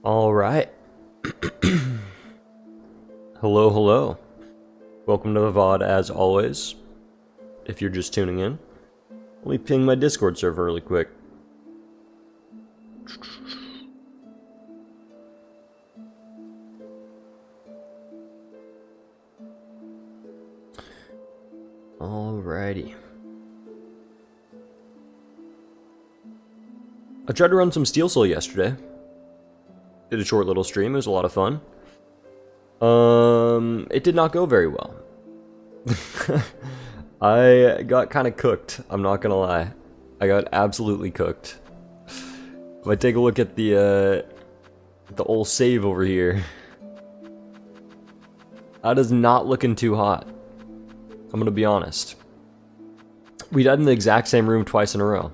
All right. Hello, hello. Welcome to the VOD as always. If you're just tuning in, let me ping my Discord server really quick. Alrighty. I tried to run some Silksong yesterday. Did a short little stream, it was a lot of fun. It did not go very well. I got kind of cooked, I'm not gonna lie. I got absolutely cooked. If I take a look at the old save over here, that is not looking too hot. I'm gonna be honest. We died in the exact same room twice in a row.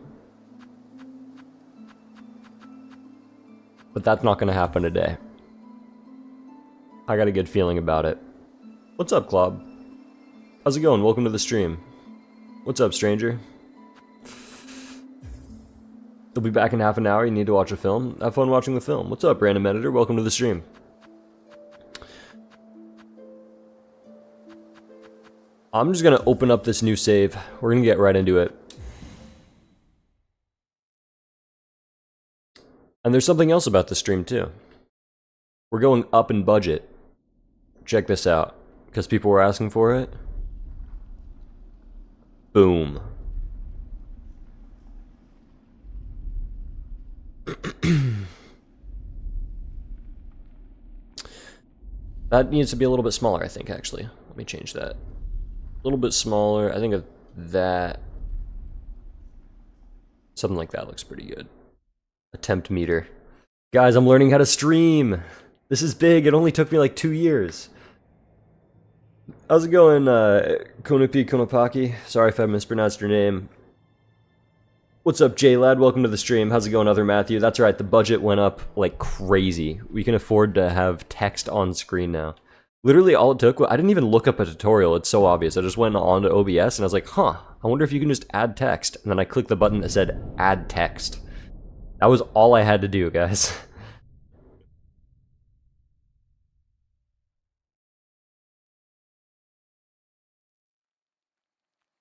But that's not gonna happen today. I got a good feeling about it. What's up, Klob? How's it going? Welcome to the stream. What's up, stranger? They'll be back in half an hour. You need to watch a film. Have fun watching the film. What's up, random editor? Welcome to the stream. I'm just gonna open up this new save. We're gonna get right into it. And there's something else about this stream too. We're going up in budget. Check this out, because people were asking for it. Boom. That needs to be a little bit smaller, I think, actually. Let me change that. A little bit smaller. I think of that. Something like that looks pretty good. Attempt meter. Guys, I'm learning how to stream. This is big. It only took me like 2 years. How's it going, Konopi Konopaki? Sorry if I mispronounced your name. What's up, J-Lad? Welcome to the stream. How's it going, Other Matthew? That's right, the budget went up like crazy. We can afford to have text on screen now. Literally all it took, I didn't even look up a tutorial, it's so obvious. I just went on to OBS and I was like, huh, I wonder if you can just add text. And then I clicked the button that said add text. That was all I had to do, guys.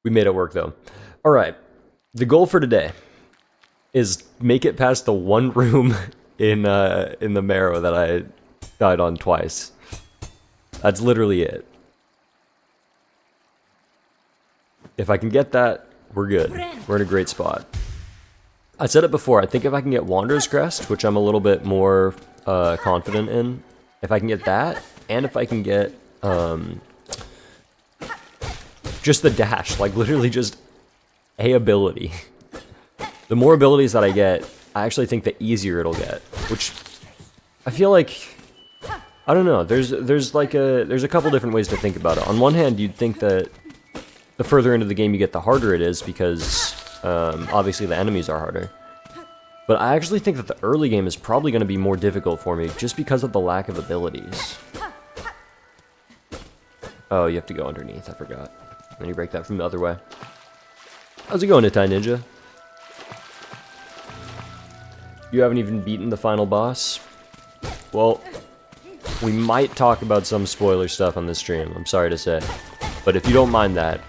We made it work though. Alright, the goal for today is make it past the one room in the marrow that I died on twice. That's literally it. If I can get that, we're good. We're in a great spot. I said it before, I think if I can get Wanderer's Crest, which I'm a little bit more confident in, if I can get that, and if I can get just the dash, like literally just a ability. The more abilities that I get, I actually think the easier it'll get, which I feel like, I don't know, there's a couple different ways to think about it. On one hand, you'd think that the further into the game you get, the harder it is because obviously the enemies are harder. But I actually think that the early game is probably going to be more difficult for me just because of the lack of abilities. Oh, you have to go underneath, I forgot. Then you break that from the other way. How's it going, Itai Ninja? You haven't even beaten the final boss? Well, we might talk about some spoiler stuff on this stream, I'm sorry to say. But if you don't mind that,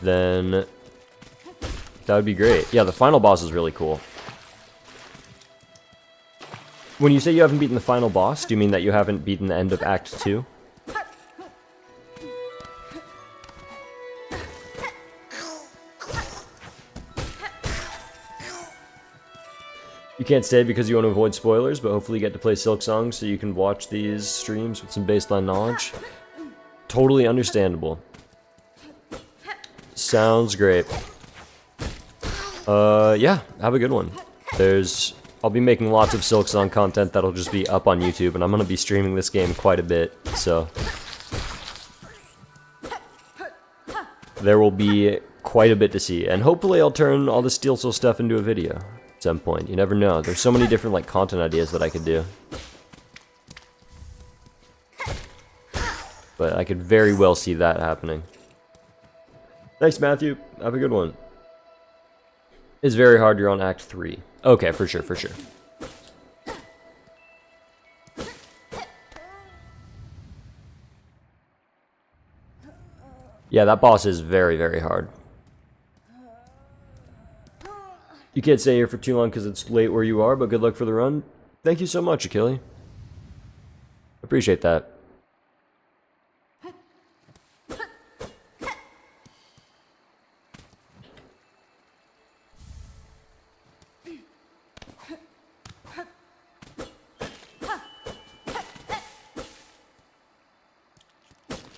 then that would be great. Yeah, the final boss is really cool. When you say you haven't beaten the final boss, do you mean that you haven't beaten the end of Act 2? You can't stay because you want to avoid spoilers, but hopefully you get to play Silksong so you can watch these streams with some baseline knowledge. Totally understandable. Sounds great. Yeah, have a good one. I'll be making lots of Silksong content that'll just be up on YouTube, and I'm gonna be streaming this game quite a bit, so there will be quite a bit to see, and hopefully I'll turn all the Silksong stuff into a video at some point. You never know. There's so many different like content ideas that I could do. But I could very well see that happening. Thanks, Matthew. Have a good one. It's very hard. You're on Act 3. Okay, for sure, for sure. Yeah, that boss is very, very hard. You can't stay here for too long because it's late where you are, but good luck for the run. Thank you so much, Achille. Appreciate that.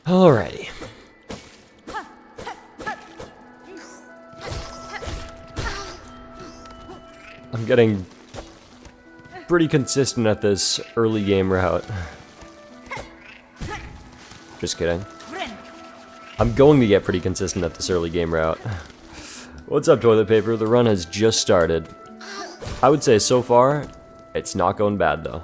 Alrighty. I'm getting pretty consistent at this early game route. Just kidding. I'm going to get pretty consistent at this early game route. What's up, toilet paper? The run has just started. I would say so far, it's not going bad though.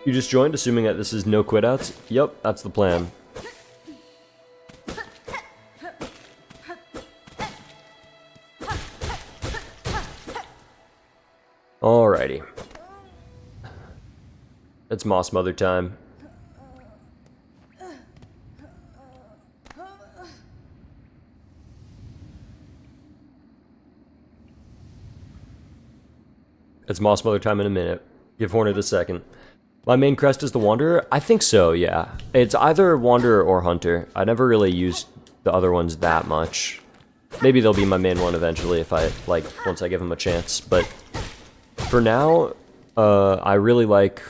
You just joined, assuming that this is no quit outs? Yep, that's the plan. Alrighty. It's Moss Mother time. It's Moss Mother time in a minute. Give Hornet a second. My main crest is the Wanderer? I think so, yeah. It's either Wanderer or Hunter. I never really used the other ones that much. Maybe they'll be my main one eventually if I, like, once I give them a chance. But for now, I really like...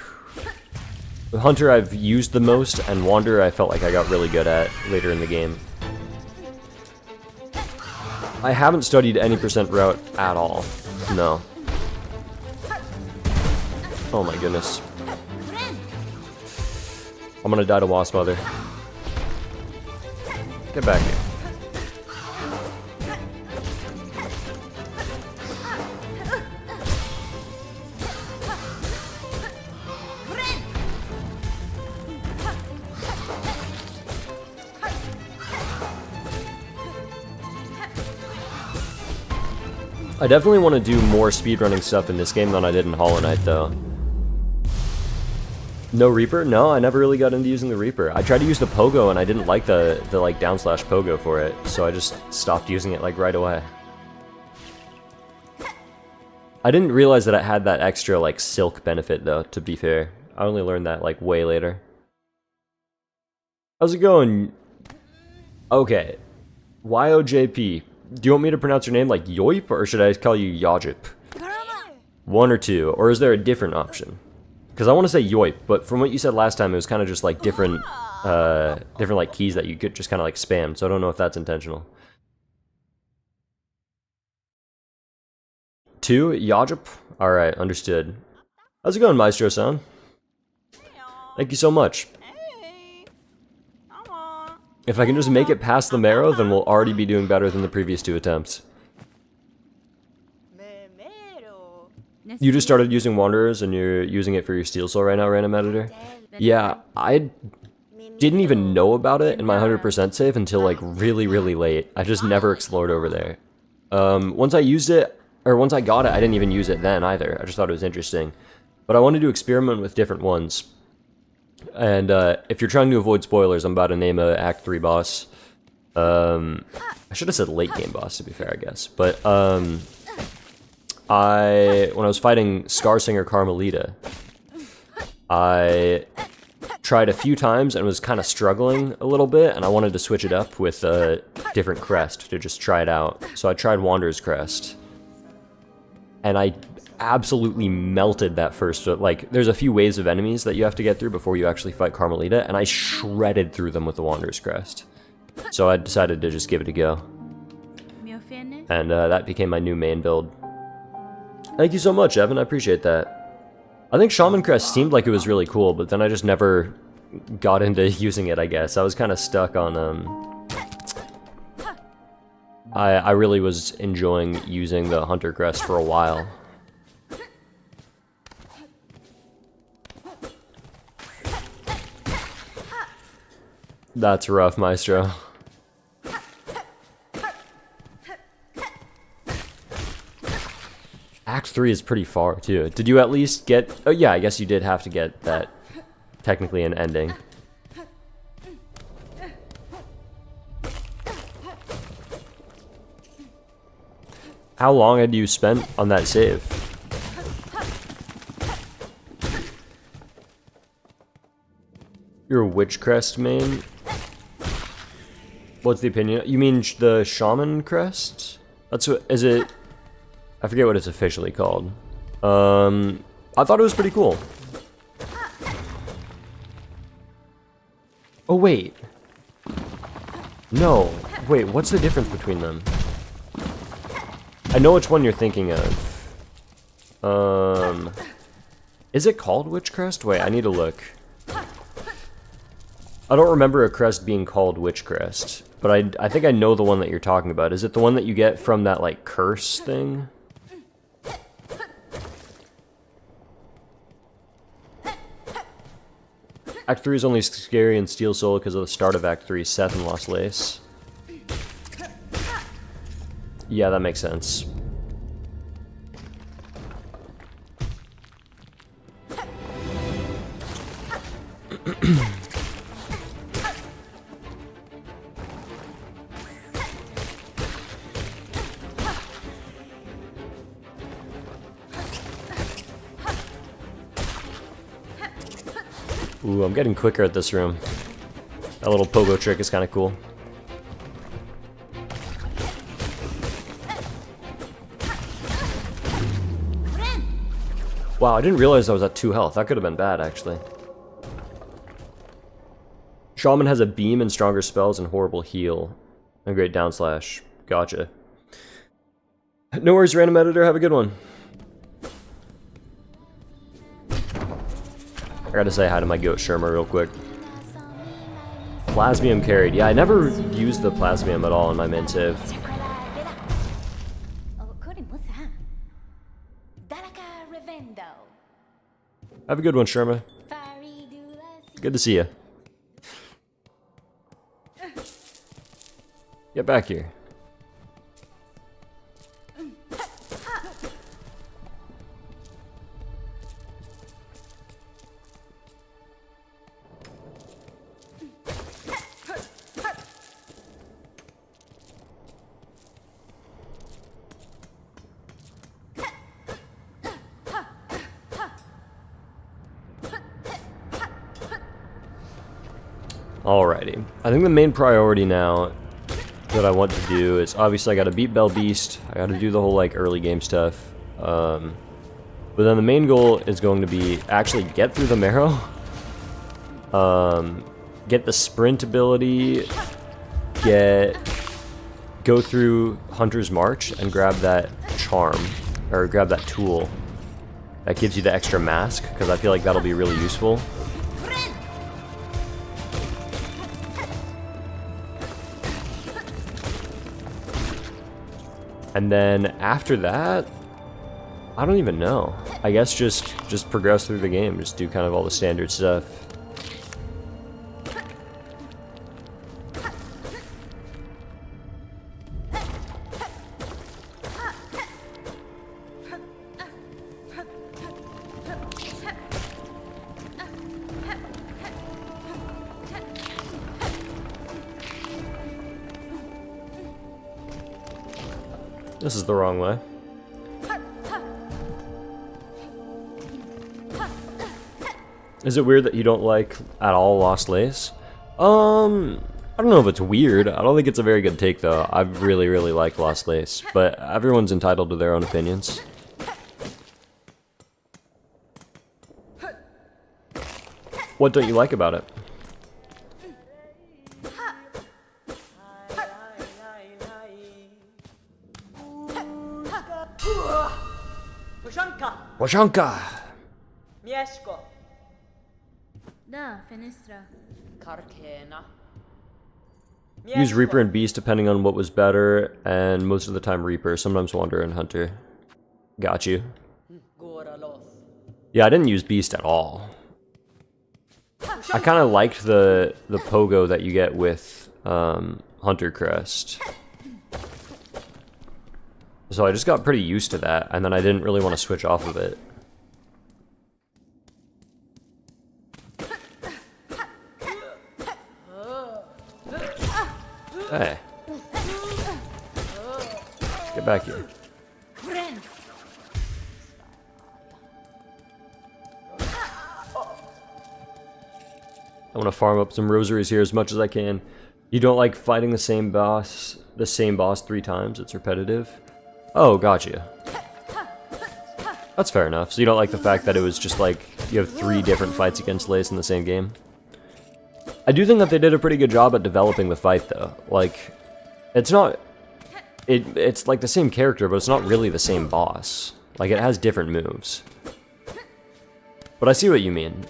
Hunter I've used the most, and Wanderer I felt like I got really good at later in the game. I haven't studied any percent route at all. No. Oh my goodness. I'm gonna die to Wasp Mother. Get back here. I definitely want to do more speedrunning stuff in this game than I did in Hollow Knight, though. No Reaper? No, I never really got into using the Reaper. I tried to use the Pogo and I didn't like the like down slash Pogo for it, so I just stopped using it like right away. I didn't realize that it had that extra like silk benefit though, to be fair. I only learned that like way later. How's it going? Okay. YOJP. Do you want me to pronounce your name like Yoip or should I call you Yajip? One or two, or is there a different option? Because I want to say Yoip, but from what you said last time, it was kind of just like different like keys that you could just kind of like spam. So I don't know if that's intentional. Two, Yajip. All right, understood. How's it going, Maestro-san? Thank you so much. If I can just make it past the marrow, then we'll already be doing better than the previous two attempts. You just started using Wanderers and you're using it for your Steel Soul right now, Random Editor? Yeah, I didn't even know about it in my 100% save until like really, really late. I just never explored over there. Once I used it, or once I got it, I didn't even use it then either. I just thought it was interesting. But I wanted to experiment with different ones. And if you're trying to avoid spoilers, I'm about to name a Act 3 boss. I should have said late game boss, to be fair, I guess. But when I was fighting Scarsinger Carmelita, I tried a few times and was kind of struggling a little bit, and I wanted to switch it up with a different crest to just try it out. So I tried Wanderer's Crest. And I absolutely melted that first, like, there's a few waves of enemies that you have to get through before you actually fight Carmelita, and I shredded through them with the Wanderer's Crest. So I decided to just give it a go. And that became my new main build. Thank you so much, Evan, I appreciate that. I think Shaman Crest seemed like it was really cool, but then I just never got into using it, I guess. I was kind of stuck on, I really was enjoying using the Hunter Crest for a while. That's rough, Maestro. Act Act 3 is pretty far, too. Did you at least get... Oh, yeah, I guess you did have to get that technically an ending. How long had you spent on that save? You're a Witch Crest main? What's the opinion? You mean the Shaman Crest? That's what... Is it... I forget what it's officially called. I thought it was pretty cool. Oh, wait. No. Wait, what's the difference between them? I know which one you're thinking of. Is it called Witch Crest? Wait, I need to look. I don't remember a crest being called Witch Crest, but I think I know the one that you're talking about. Is it the one that you get from that, like, curse thing? Act 3 is only scary in Steel Soul because of the start of Act 3, Seth and Lost Lace. Yeah, that makes sense. Ooh, I'm getting quicker at this room. That little pogo trick is kind of cool. Wow, I didn't realize I was at 2 health. That could have been bad, actually. Shaman has a beam and stronger spells and horrible heal. And great down slash. Gotcha. No worries, random editor. Have a good one. I gotta say hi to my goat Sherma real quick. Plasmium carried. Yeah, I never used the Plasmium at all in my main save. Have a good one, Sherma. Good to see you. Get back here. Alrighty. I think the main priority now that I want to do is obviously I gotta beat Bell Beast. I gotta do the whole like early game stuff. But then the main goal is going to be actually get through the Marrow. Get the sprint ability. Go through Hunter's March and grab that charm. Or grab that tool. That gives you the extra mask, because I feel like that'll be really useful. And then after that, I don't even know. I guess just progress through the game, just do kind of all the standard stuff. This is the wrong way. Is it weird that you don't like at all Lost Lace? I don't know if it's weird. I don't think it's a very good take though. I really, really like Lost Lace, but everyone's entitled to their own opinions. What don't you like about it? Washanka! Mieszko. Da, fenestra. Karkena. Use Reaper and Beast depending on what was better, and most of the time Reaper, sometimes Wanderer and Hunter. Got you. Yeah, I didn't use Beast at all. I kind of liked the pogo that you get with Hunter Crest. So I just got pretty used to that, and then I didn't really want to switch off of it. Hey. Get back here. I want to farm up some rosaries here as much as I can. You don't like fighting the same boss 3 times? It's repetitive? Oh, gotcha. That's fair enough. So you don't like the fact that it was just like, you have 3 different fights against Lace in the same game? I do think that they did a pretty good job at developing the fight, though. Like, it's not... It's like the same character, but it's not really the same boss. Like, it has different moves. But I see what you mean.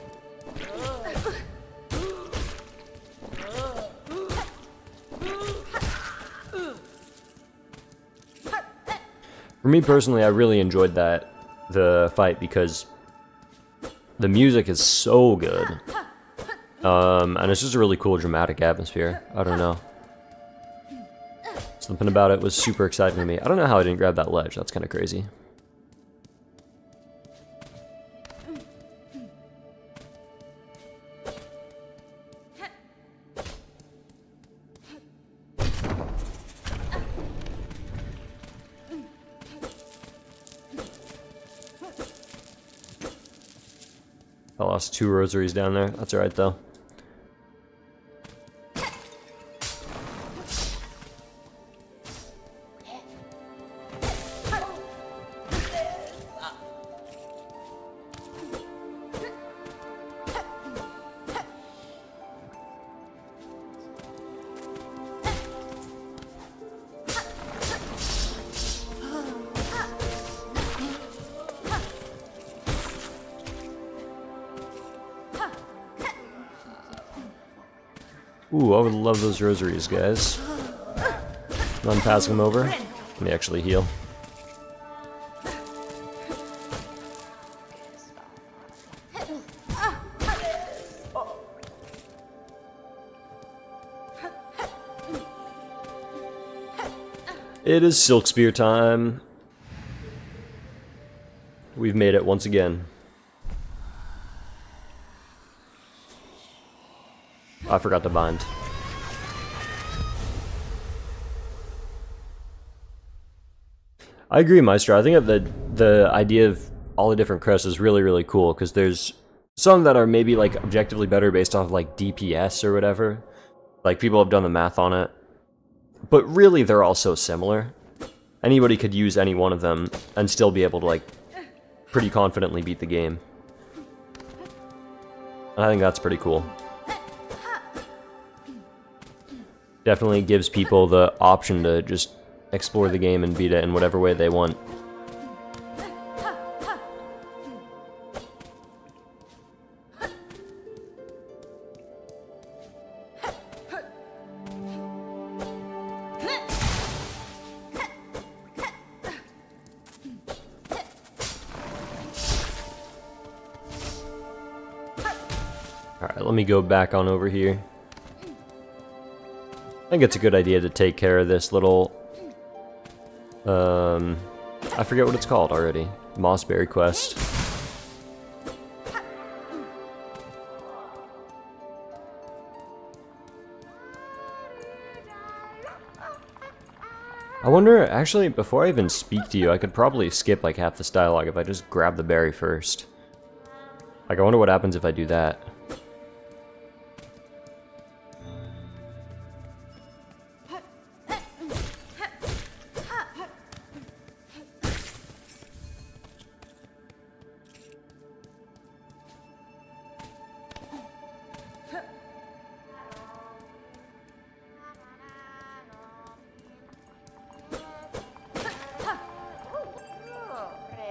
For me personally, I really enjoyed the fight, because the music is so good. And it's just a really cool dramatic atmosphere. I don't know. Something about it was super exciting to me. I don't know how I didn't grab that ledge. That's kind of crazy. I lost 2 rosaries down there. That's alright though. Ooh, I would love those rosaries, guys. I'm passing them over. Let me actually heal. It is Silk Spear time. We've made it once again. I forgot to bind. I agree, Maestro. I think that the idea of all the different crests is really, really cool, because there's some that are maybe like objectively better based off like DPS or whatever. Like, people have done the math on it. But really, they're all so similar. Anybody could use any one of them and still be able to, like, pretty confidently beat the game. And I think that's pretty cool. Definitely gives people the option to just explore the game and beat it in whatever way they want. Alright, let me go back on over here. I think it's a good idea to take care of this little... I forget what it's called already. Mossberry quest. I wonder, actually, before I even speak to you, I could probably skip like half this dialogue if I just grab the berry first. Like, I wonder what happens if I do that.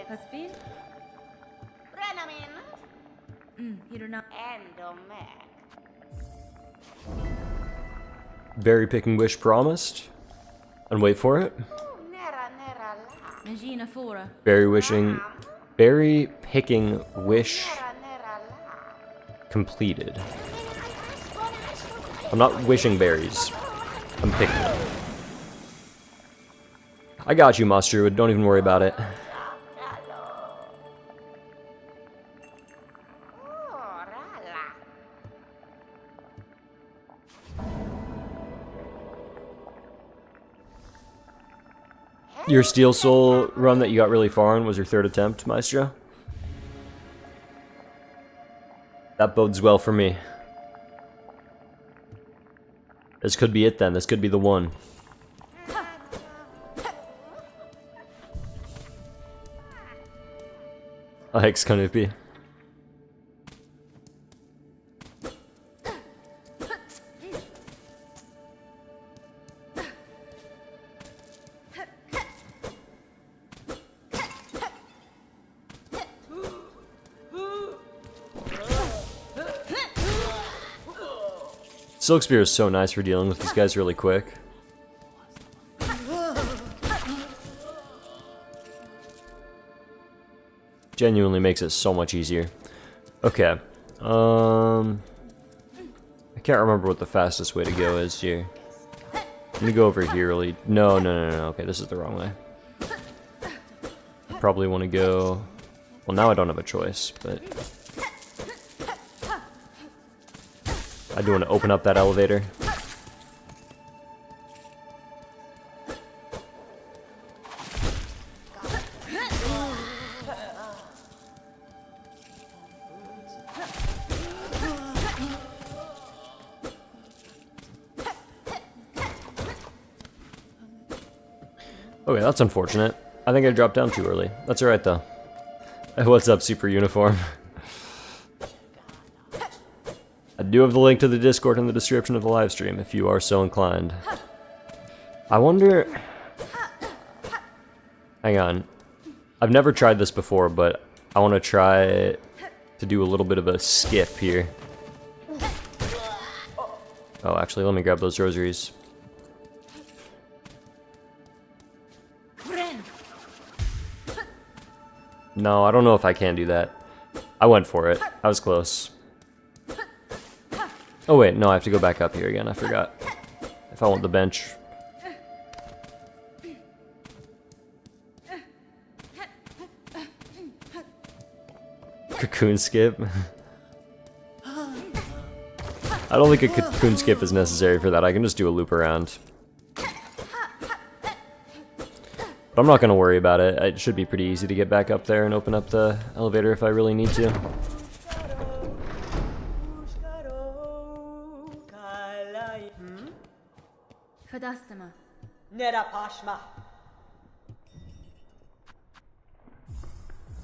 Hasbin? You do not. Berry picking wish promised. And wait for it. Magina Fora. Berry picking wish completed. I'm not wishing berries. I'm picking them. I got you, Moss Druid. Don't even worry about it. Your Steel Soul run that you got really far on was your 3rd attempt, Maestro? That bodes well for me. This could be it then. This could be the one. Thanks, Kanupi. Silk Spear is so nice for dealing with these guys really quick. Genuinely makes it so much easier. Okay. I can't remember what the fastest way to go is here. I'm gonna go over here really. No. Okay, this is the wrong way. I probably want to go. Well, now I don't have a choice, but I do want to open up that elevator. Okay, that's unfortunate. I think I dropped down too early. That's alright though. What's up, Super Uniform? I do have the link to the Discord in the description of the live stream if you are so inclined. I wonder... Hang on. I've never tried this before, but I want to try to do a little bit of a skip here. Oh, actually, let me grab those rosaries. No, I don't know if I can do that. I went for it. I was close. Oh wait, no, I have to go back up here again. I forgot. If I want the bench. Cocoon skip. I don't think a cocoon skip is necessary for that. I can just do a loop around. But I'm not going to worry about it. It should be pretty easy to get back up there and open up the elevator if I really need to.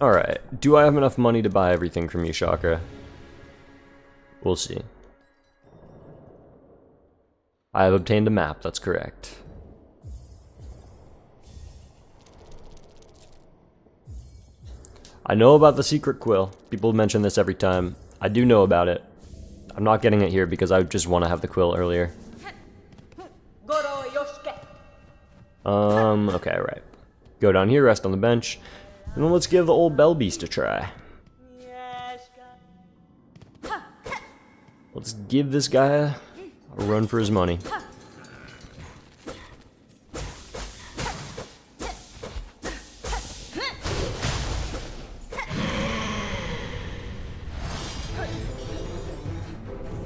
Alright, do I have enough money to buy everything from you, Chakra? We'll see. I have obtained a map, that's correct. I know about the secret quill. People mention this every time. I do know about it. I'm not getting it here because I just want to have the quill earlier. Okay, right. Go down here, rest on the bench, and then let's give the old bell beast a try. Let's give this guy a run for his money.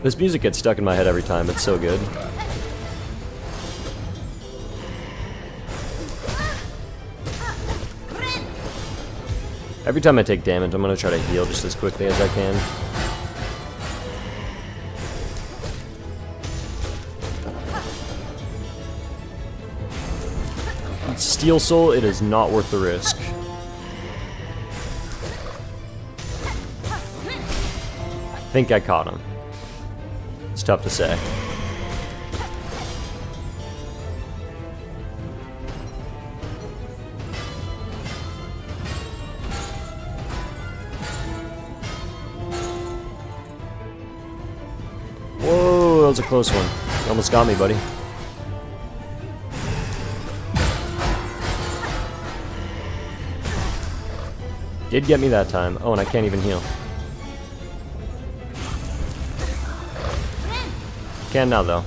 This music gets stuck in my head every time, it's so good. Every time I take damage, I'm gonna try to heal just as quickly as I can. Steel Soul, it is not worth the risk. I think I caught him. It's tough to say. Whoa, that was a close one. You almost got me, buddy. Did get me that time. Oh, and I can't even heal. Can now, though.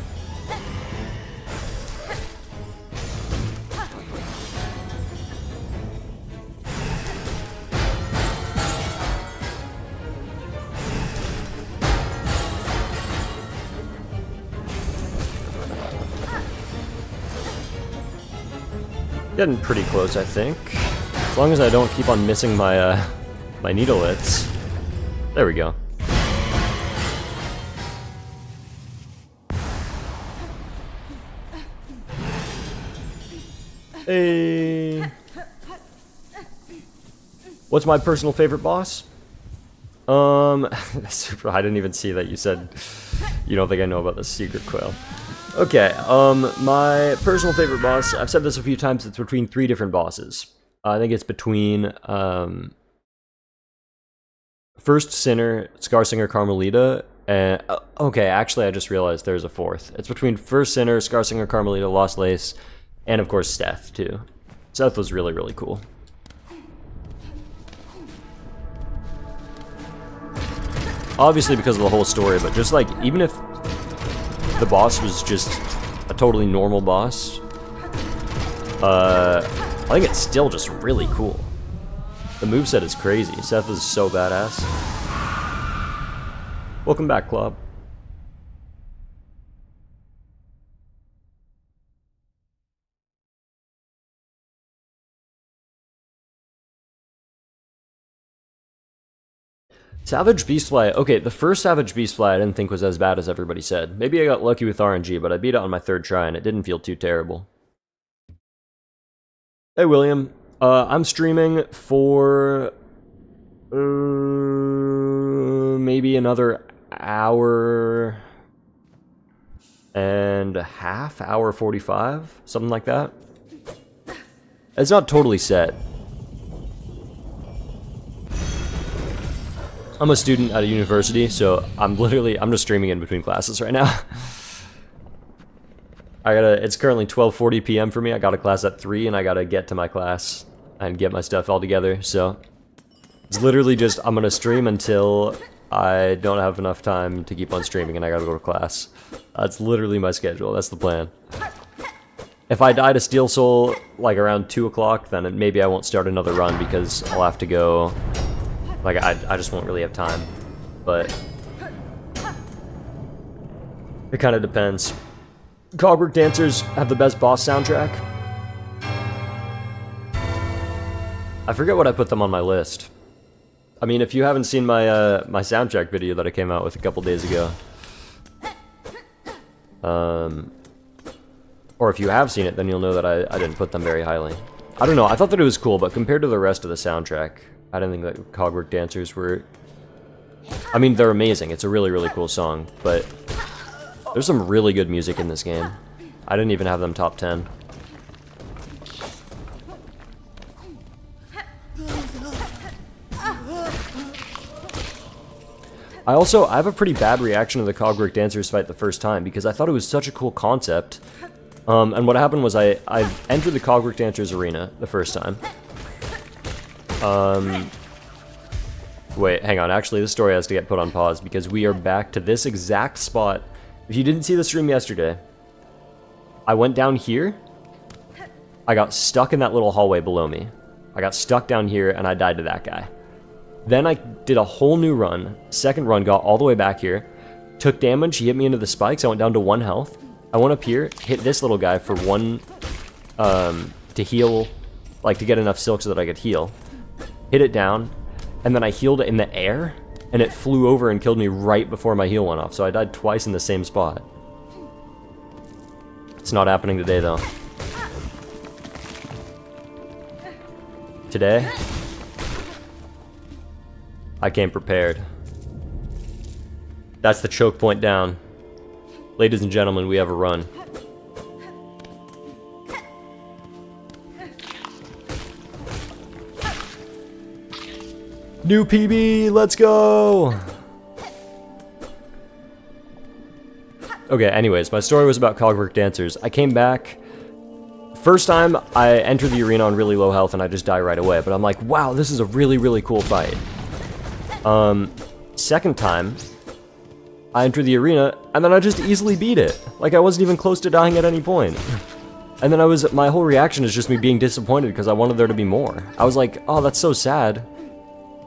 Getting pretty close, I think. As long as I don't keep on missing my, my needle hits. There we go. Hey. What's my personal favorite boss? Super, I didn't even see that you said you don't think I know about the secret quail. Okay, my personal favorite boss, I've said this a few times, it's between 3 different bosses. I think it's between, First Sinner, Scarsinger Carmelita, and, okay, actually I just realized there's a 4th. It's between First Sinner, Scarsinger Carmelita, Lost Lace, and of course Seth, too. Seth was really, really cool. Obviously because of the whole story, but just like, even if the boss was just a totally normal boss, I think it's still just really cool. The moveset is crazy. Seth is so badass. Welcome back, Klob. Savage Beastfly. Okay, the first Savage Beastfly I didn't think was as bad as everybody said. Maybe I got lucky with RNG, but I beat it on my 3rd try and it didn't feel too terrible. Hey, William. I'm streaming for maybe another hour and a half, hour 45, something like that. It's not totally set. I'm a student at a university, so I'm just streaming in between classes right now. It's currently 12:40 p.m. for me. I got a class at 3 and I gotta get to my class and get my stuff all together, so it's literally just, I'm gonna stream until I don't have enough time to keep on streaming and I gotta go to class. That's literally my schedule, that's the plan. If I die to Steel Soul, like around 2 o'clock, then maybe I won't start another run because I'll have to go. Like, I just won't really have time, but it kind of depends. Cogwork Dancers have the best boss soundtrack. I forget what I put them on my list. I mean, if you haven't seen my my soundtrack video that I came out with a couple days ago, or if you have seen it, then you'll know that I didn't put them very highly. I don't know, I thought that it was cool, but compared to the rest of the soundtrack, I didn't think that Cogwork Dancers were... I mean, they're amazing. It's a really, really cool song, but there's some really good music in this game. I didn't even have them top 10. I have a pretty bad reaction to the Cogwork Dancers fight the first time, because I thought it was such a cool concept. And what happened was I entered the Cogwork Dancers arena the first time. Wait, hang on. Actually, this story has to get put on pause because we are back to this exact spot. If you didn't see the stream yesterday, I went down here. I got stuck in that little hallway below me. I got stuck down here and I died to that guy. Then I did a whole new run. Second run, got all the way back here. Took damage, he hit me into the spikes. I went down to 1 health. I went up here, hit this little guy for 1, to heal, like to get enough silk so that I could heal. Hit it down, and then I healed it in the air, and it flew over and killed me right before my heal went off, so I died twice in the same spot. It's not happening today, though. Today, I came prepared. That's the choke point down. Ladies and gentlemen, we have a run. New PB, let's go! Okay, anyways, my story was about Cogwork Dancers. I came back. First time, I entered the arena on really low health and I just die right away, but I'm like, wow, this is a really, really cool fight. Second time, I entered the arena, and then I just easily beat it. Like, I wasn't even close to dying at any point. And then my whole reaction is just me being disappointed because I wanted there to be more. I was like, oh, that's so sad.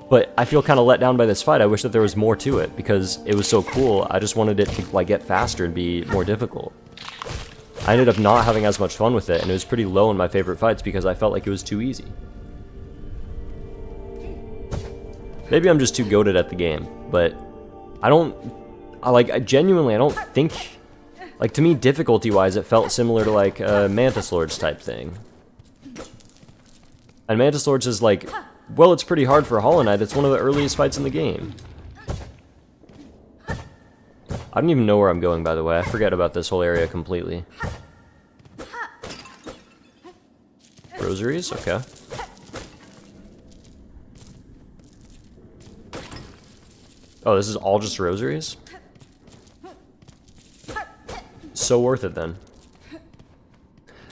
But I feel kind of let down by this fight. I wish that there was more to it because it was so cool. I just wanted it to, like, get faster and be more difficult. I ended up not having as much fun with it, and it was pretty low in my favorite fights because I felt like it was too easy. Maybe I'm just too goated at the game, but I genuinely, I don't think, like, to me, difficulty-wise, it felt similar to, like, Mantis Lords type thing. And Mantis Lords is, like, well, it's pretty hard for Hollow Knight. It's one of the earliest fights in the game. I don't even know where I'm going, by the way. I forget about this whole area completely. Rosaries? Okay. Oh, this is all just rosaries? So worth it, then.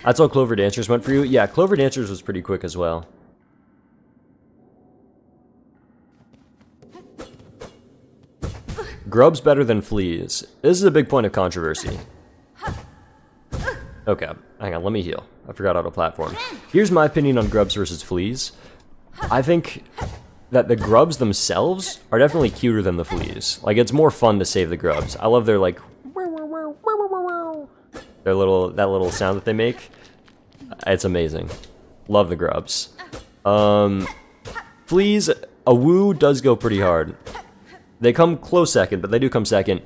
That's how Clover Dancers went for you? Yeah, Clover Dancers was pretty quick as well. Grub's better than fleas. This is a big point of controversy. Okay, hang on, let me heal. I forgot how to platform. Here's my opinion on grubs versus fleas. I think that the grubs themselves are definitely cuter than the fleas. Like, it's more fun to save the grubs. I love their, like, that little sound that they make. It's amazing. Love the grubs. Fleas, a woo does go pretty hard. They come close second, but they do come second.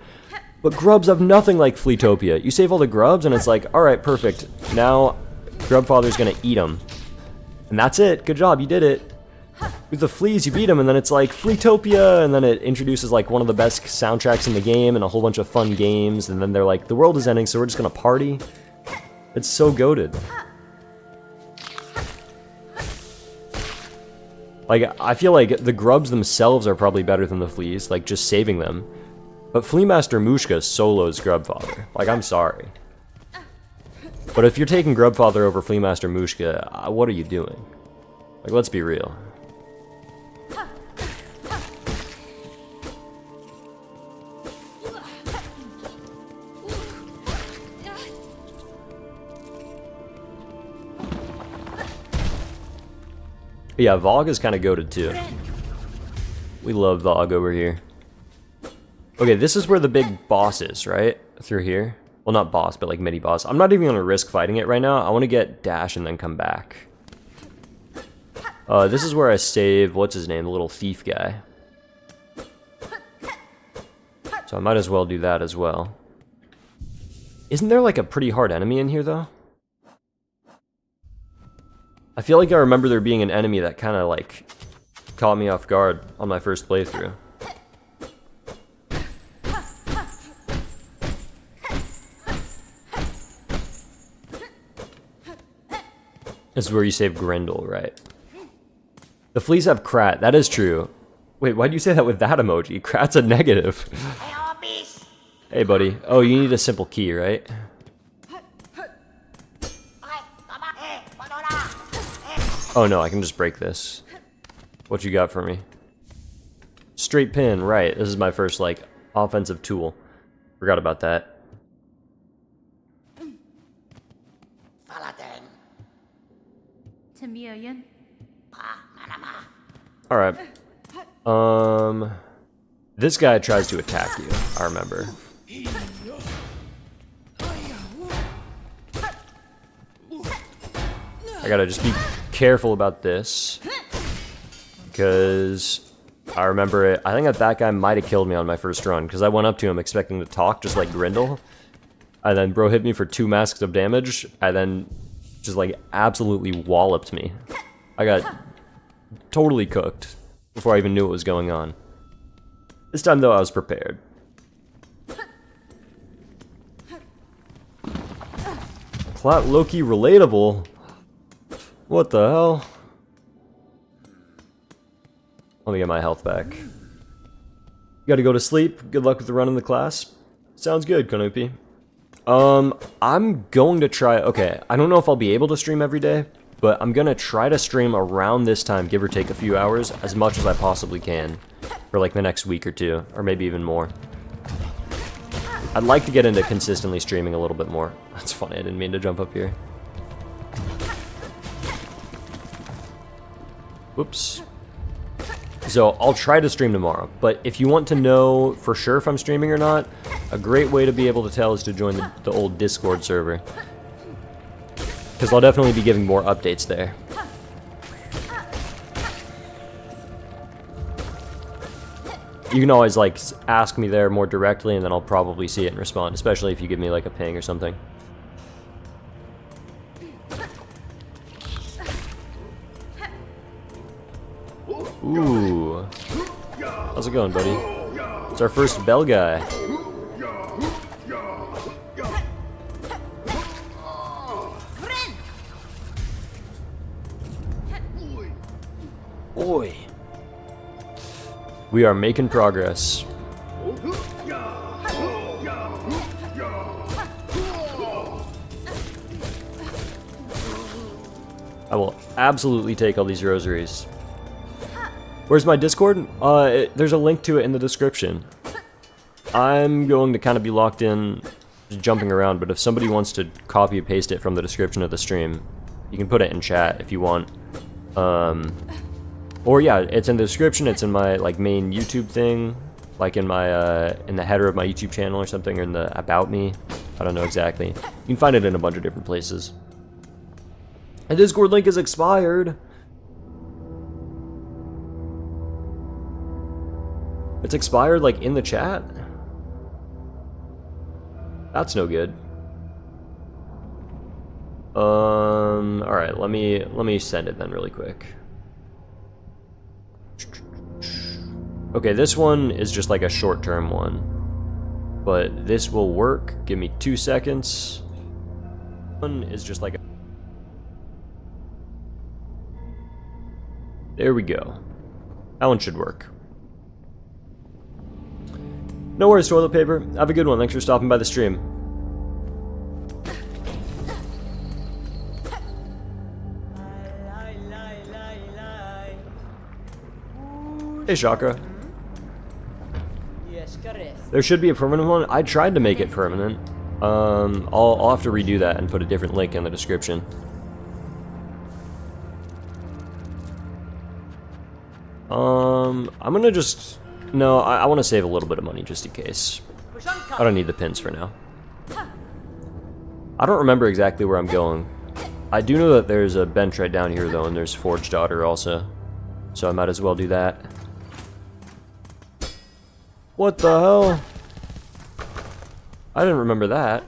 But grubs have nothing like Fleetopia. You save all the grubs, and it's like, alright, perfect. Now, Grubfather's gonna eat them. And that's it. Good job, you did it. With the fleas, you beat them, and then it's like, Fleetopia, and then it introduces, like, one of the best soundtracks in the game, and a whole bunch of fun games, and then they're like, the world is ending, so we're just gonna party. It's so goated. Like, I feel like the grubs themselves are probably better than the fleas, like, just saving them. But Flea Master Mushka solos Grubfather. Like, I'm sorry. But if you're taking Grubfather over Flea Master Mushka, what are you doing? Like, let's be real. Yeah, Vogue is kind of goated too. We love Vogue over here. Okay, this is where the big boss is, right? Through here. Well, not boss, but like mini-boss. I'm not even going to risk fighting it right now. I want to get Dash and then come back. This is where I save, what's his name, the little thief guy. So I might as well do that as well. Isn't there like a pretty hard enemy in here, though? I feel like I remember there being an enemy that kind of like caught me off guard on my first playthrough. This is where you save Grendel, right? The fleas have Krat, that is true. Wait, why'd you say that with that emoji? Krat's a negative. Hey, buddy. Oh, you need a simple key, right? Oh no, I can just break this. What you got for me? Straight pin, right. This is my first, like, offensive tool. Forgot about that. Alright. This guy tries to attack you, I remember. I gotta just be careful about this. Because I remember it. I think that guy might have killed me on my first run. Because I went up to him expecting to talk, just like Grendel. And then bro hit me for 2 masks of damage. And then just like absolutely walloped me. I got totally cooked before I even knew what was going on. This time though I was prepared. Plat Loki relatable? What the hell? Let me get my health back. You gotta go to sleep. Good luck with the run in the class. Sounds good, Konopi. I'm going to try... Okay, I don't know if I'll be able to stream every day, but I'm gonna try to stream around this time, give or take a few hours, as much as I possibly can. For like the next week or two, or maybe even more. I'd like to get into consistently streaming a little bit more. That's funny, I didn't mean to jump up here. Whoops. So I'll try to stream tomorrow, but if you want to know for sure if I'm streaming or not, a great way to be able to tell is to join the old Discord server. because I'll definitely be giving more updates there. You can always like ask me there more directly, and then I'll probably see it and respond, especially if you give me like a ping or something. Ooh. How's it going, buddy? It's our first bell guy. Boy. We are making progress. I will absolutely take all these rosaries. Where's my Discord? There's a link to it in the description. I'm going to kind of be locked in, jumping around, but if somebody wants to copy and paste it from the description of the stream, you can put it in chat if you want. Or yeah, it's in the description, it's in my like main YouTube thing, like in my in the header of my YouTube channel or something, or in the about me. I don't know exactly. You can find it in a bunch of different places. The Discord link is expired. It's expired like in the chat? That's no good. Alright, let me send it then really quick. Okay, this one is just like a short-term one. But this will work. Give me 2 seconds. One is just like a... There we go. That one should work. No worries, toilet paper. Have a good one. Thanks for stopping by the stream. Hey, Chakra. There should be a permanent one. I tried to make it permanent. I'll have to redo that and put a different link in the description. I'm gonna just... No, I want to save a little bit of money just in case. I don't need the pins for now. I don't remember exactly where I'm going. I do know that there's a bench right down here though, and there's Forged Daughter also. So I might as well do that. What the hell? I didn't remember that.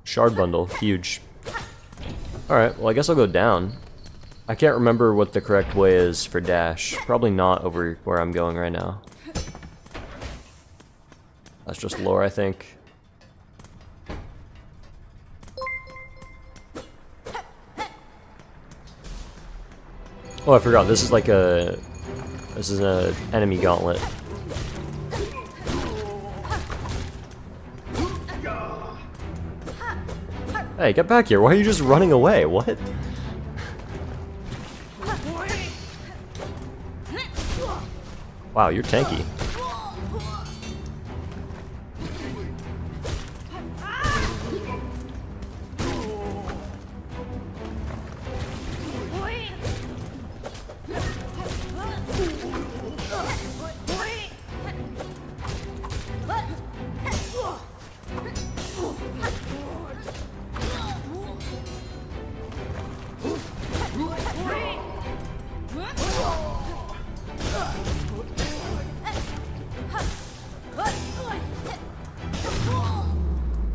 Shard bundle, huge. Alright, well I guess I'll go down. I can't remember what the correct way is for dash. Probably not over where I'm going right now. That's just lore, I think. Oh, I forgot. This is like a... This is an enemy gauntlet. Hey, get back here. Why are you just running away? What? Wow, you're tanky.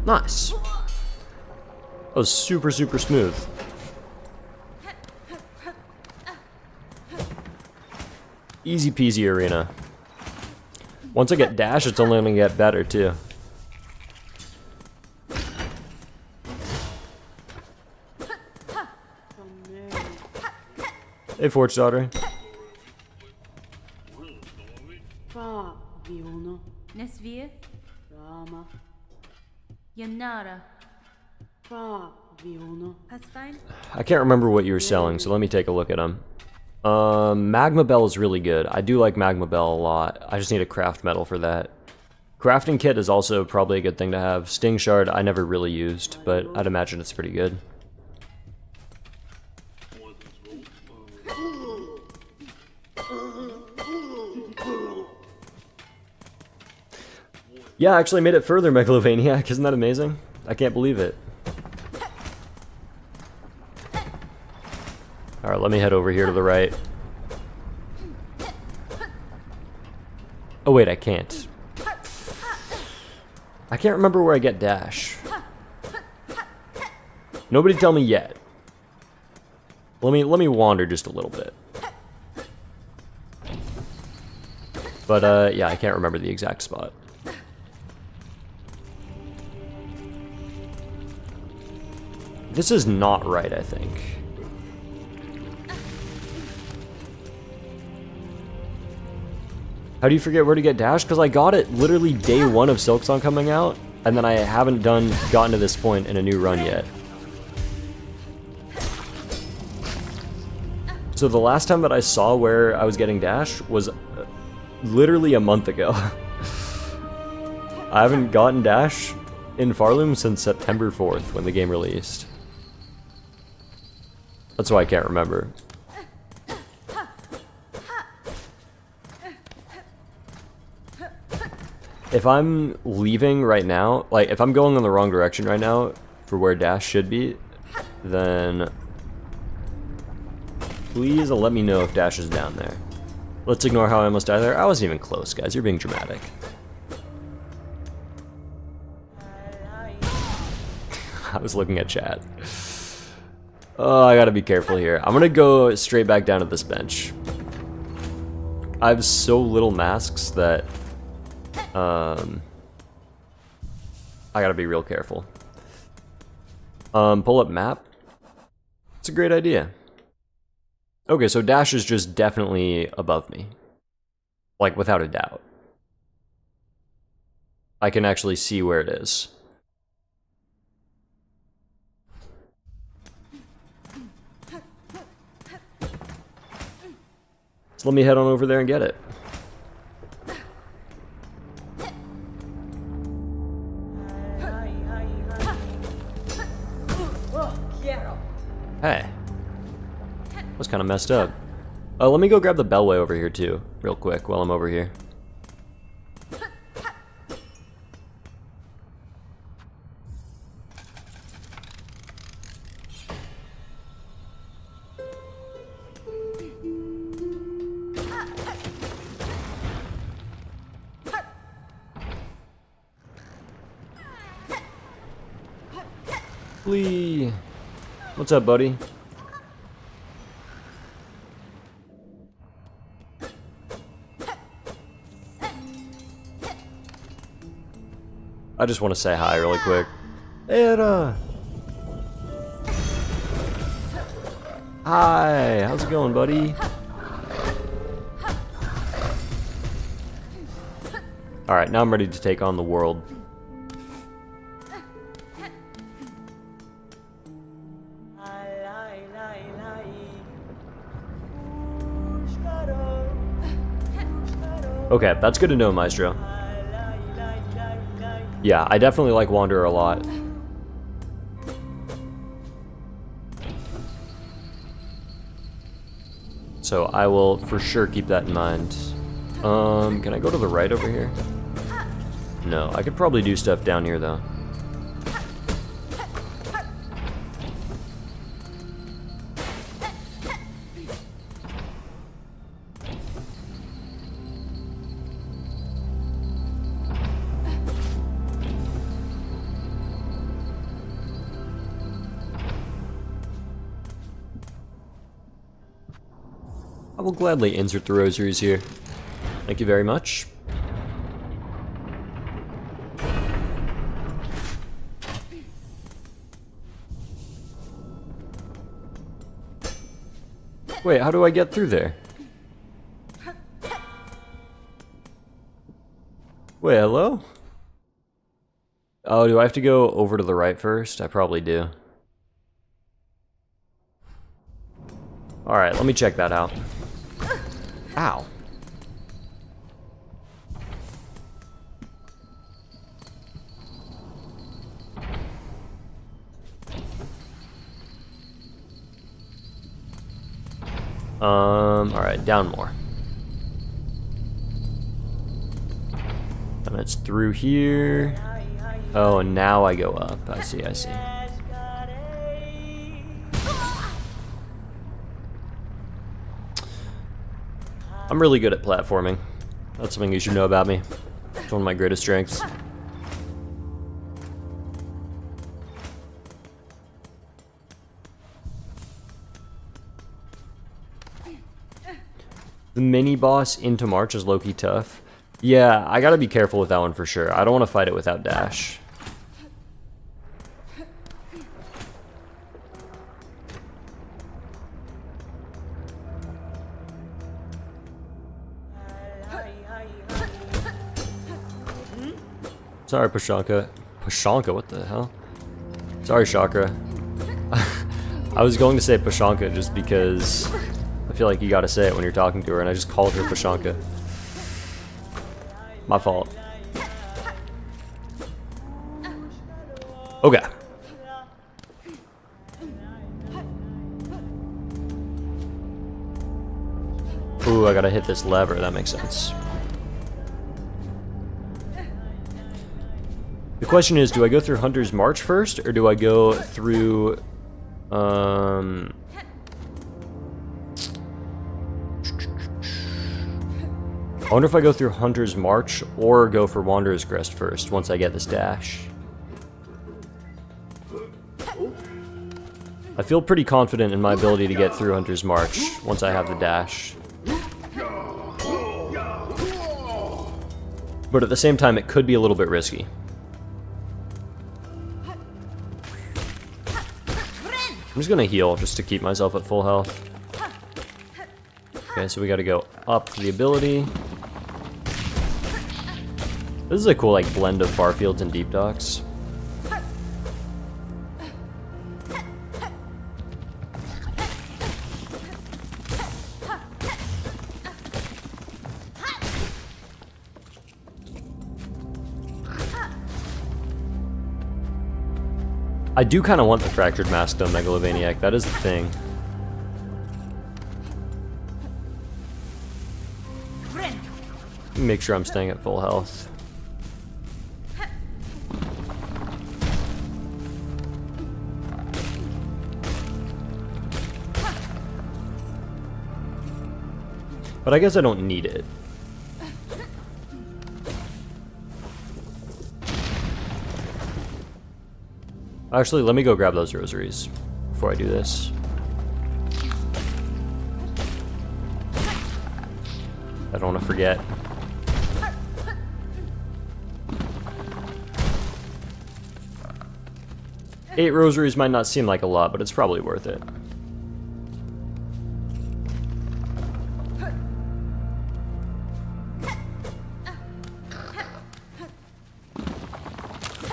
Nice. That was super, super smooth. Easy peasy arena. Once I get dash, it's only gonna get better too. Hey, Forge Daughter. Nesvir. Yanara. Pasfine. I can't remember what you were selling, so let me take a look at them. Magma Bell is really good. I do like Magma Bell a lot. I just need a craft metal for that. Crafting kit is also probably a good thing to have. Sting Shard I never really used, but I'd imagine it's pretty good. Yeah, I actually made it further, Megalovaniac. Isn't that amazing? I can't believe it. Alright, let me head over here to the right. Oh wait, I can't. I can't remember where I get dash. Nobody tell me yet. Let me wander just a little bit. But yeah, I can't remember the exact spot. This is not right, I think. How do you forget where to get dash? Because I got it literally day one of Silksong coming out, and then I haven't gotten to this point in a new run yet. So the last time that I saw where I was getting dash was literally a month ago. I haven't gotten dash in Farloom since September 4th when the game released. That's why I can't remember. If I'm leaving right now, like if I'm going in the wrong direction right now for where dash should be, then please let me know if dash is down there. Let's ignore how I almost died there. I wasn't even close, guys. You're being dramatic. I was looking at chat. Oh, I gotta be careful here. I'm gonna go straight back down to this bench. I have so little masks that I gotta be real careful. Pull up map. It's a great idea. Okay, so dash is just definitely above me. Like, without a doubt. I can actually see where it is. So let me head on over there and get it. Hey. Was kind of messed up. Oh, let me go grab the bellway over here too, real quick, while I'm over here. Lee. What's up, buddy? I just want to say hi really quick. Era! Hi! How's it going, buddy? Alright, now I'm ready to take on the world. Okay, that's good to know, Maestro. Yeah, I definitely like Wanderer a lot. So I will for sure keep that in mind. Can I go to the right over here? No, I could probably do stuff down here though. I will gladly insert the rosaries here. Thank you very much. Wait, how do I get through there? Wait, hello? Oh, do I have to go over to the right first? I probably do. Alright, let me check that out. Ow. Alright, down more. That And it's through here. Oh, and now I go up. I see, I see. I'm really good at platforming. That's something you should know about me. It's one of my greatest strengths. The mini boss into March is low-key tough. Yeah, I gotta be careful with that one for sure. I don't want to fight it without dash. Sorry, Pashanka. Pashanka, what the hell? Sorry, Chakra. I was going to say Pashanka just because I feel like you gotta say it when you're talking to her, and I just called her Pashanka. My fault. Okay. Ooh, I gotta hit this lever, that makes sense. The question is, do I go through Hunter's March first, or do I go through, I wonder if I go through Hunter's March, or go for Wanderer's Crest first, once I get this dash. I feel pretty confident in my ability to get through Hunter's March, once I have the dash. But at the same time, it could be a little bit risky. I'm just gonna heal just to keep myself at full health. Okay, so we gotta go up the ability. This is a cool like blend of far fields and deep docks. I do kind of want the Fractured Mask though, Megalovaniac. That is the thing. Make sure I'm staying at full health. But I guess I don't need it. Actually, let me go grab those rosaries before I do this. I don't want to forget. Eight rosaries might not seem like a lot, but it's probably worth it.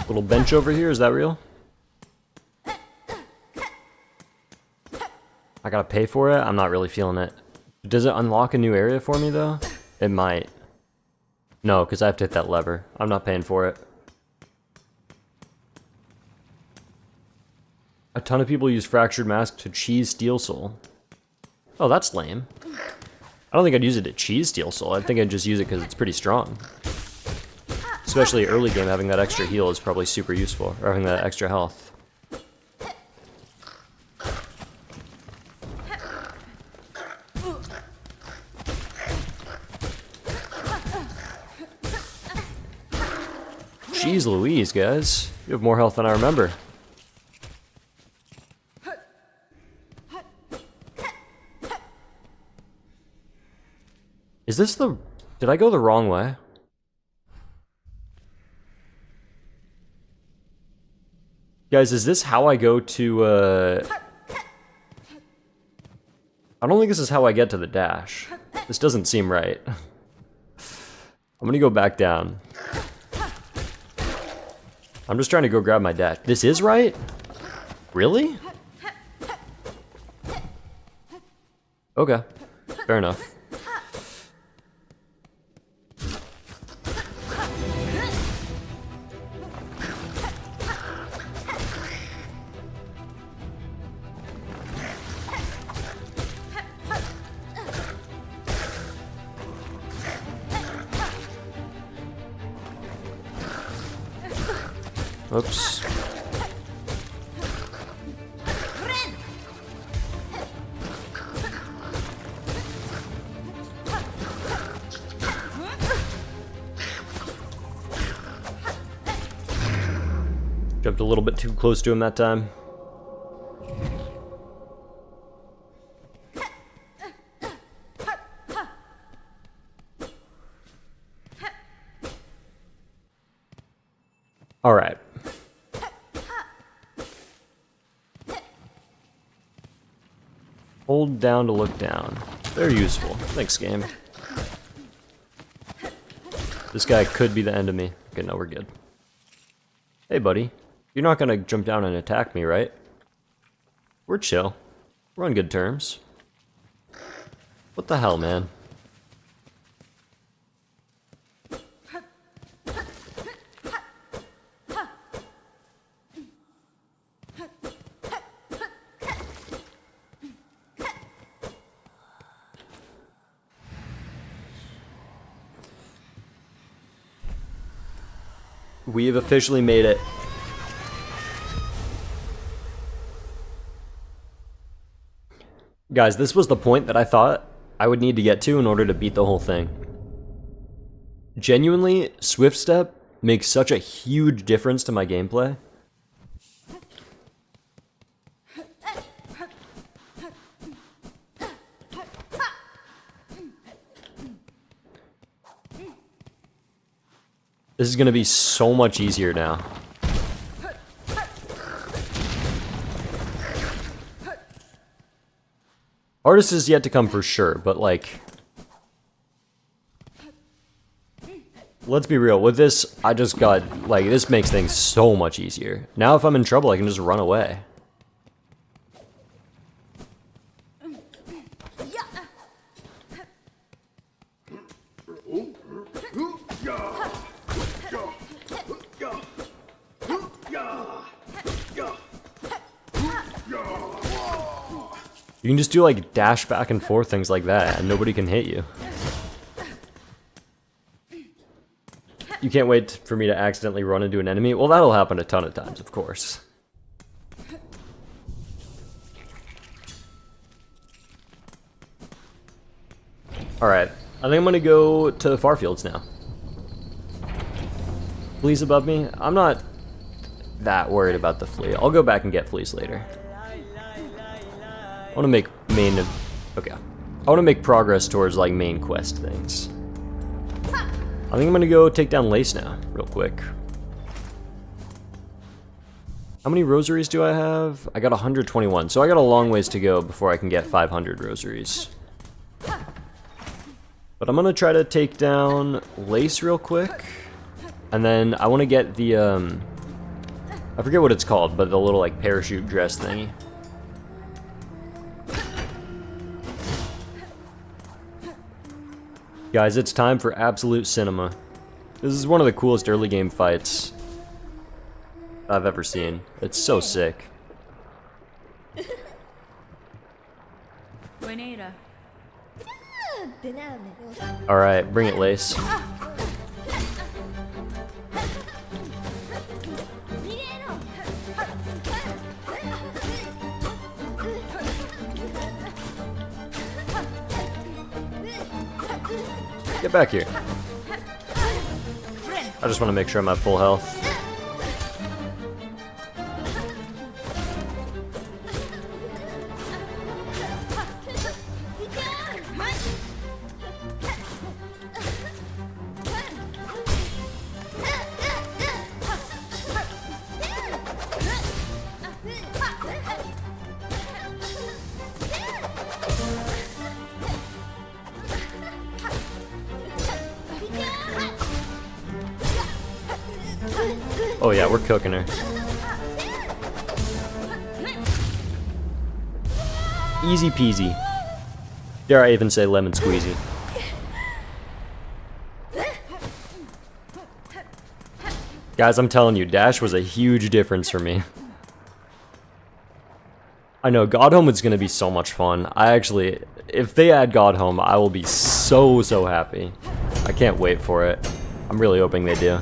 Little bench over here, is that real? I gotta pay for it? I'm not really feeling it. Does it unlock a new area for me though? It might. No, because I have to hit that lever. I'm not paying for it. A ton of people use Fractured Mask to cheese Steel Soul. Oh, that's lame. I don't think I'd use it to cheese Steel Soul. I think I'd just use it because it's pretty strong. Especially early game, having that extra heal is probably super useful. Or having that extra health. Jeez Louise, guys. You have more health than I remember. Is this the... Did I go the wrong way? Guys, is this how I go to, I don't think this is how I get to the dash. This doesn't seem right. I'm gonna go back down. I'm just trying to go grab my dash. This is right? Really? Okay. Fair enough. Oops. Jumped a little bit too close to him that time. All right. Hold down to look down. Very useful. Thanks, game. This guy could be the end of me. Okay, no, we're good. Hey, buddy. You're not gonna jump down and attack me, right? We're chill. We're on good terms. What the hell, man? We have officially made it. Guys, this was the point that I thought I would need to get to in order to beat the whole thing. Genuinely, Swift Step makes such a huge difference to my gameplay. This is going to be so much easier now. Hardest is yet to come for sure, but like... Let's be real, with this, I just got, like, this makes things so much easier. Now if I'm in trouble, I can just run away. You can just do like dash back and forth things like that and nobody can hit you. You can't wait for me to accidentally run into an enemy? Well, that'll happen a ton of times, of course. Alright, I think I'm gonna go to the far fields now. Fleas above me? I'm not that worried about the flea. I'll go back and get fleas later. I want to make main... Okay. I want to make progress towards, like, main quest things. I think I'm going to go take down Lace now, real quick. How many rosaries do I have? I got 121, so I got a long ways to go before I can get 500 rosaries. But I'm going to try to take down Lace real quick. And then I want to get the, I forget what it's called, but the little, like, parachute dress thingy. Guys, it's time for absolute cinema. This is one of the coolest early game fights I've ever seen. It's so sick. Buenera. Alright, bring it, Lace. Get back here. I just want to make sure I'm at full health. Oh yeah, we're cooking her. Easy peasy. Dare I even say lemon squeezy. Guys, I'm telling you, Dash was a huge difference for me. I know, God Home is going to be so much fun. If they add God Home, I will be so happy. I can't wait for it. I'm really hoping they do.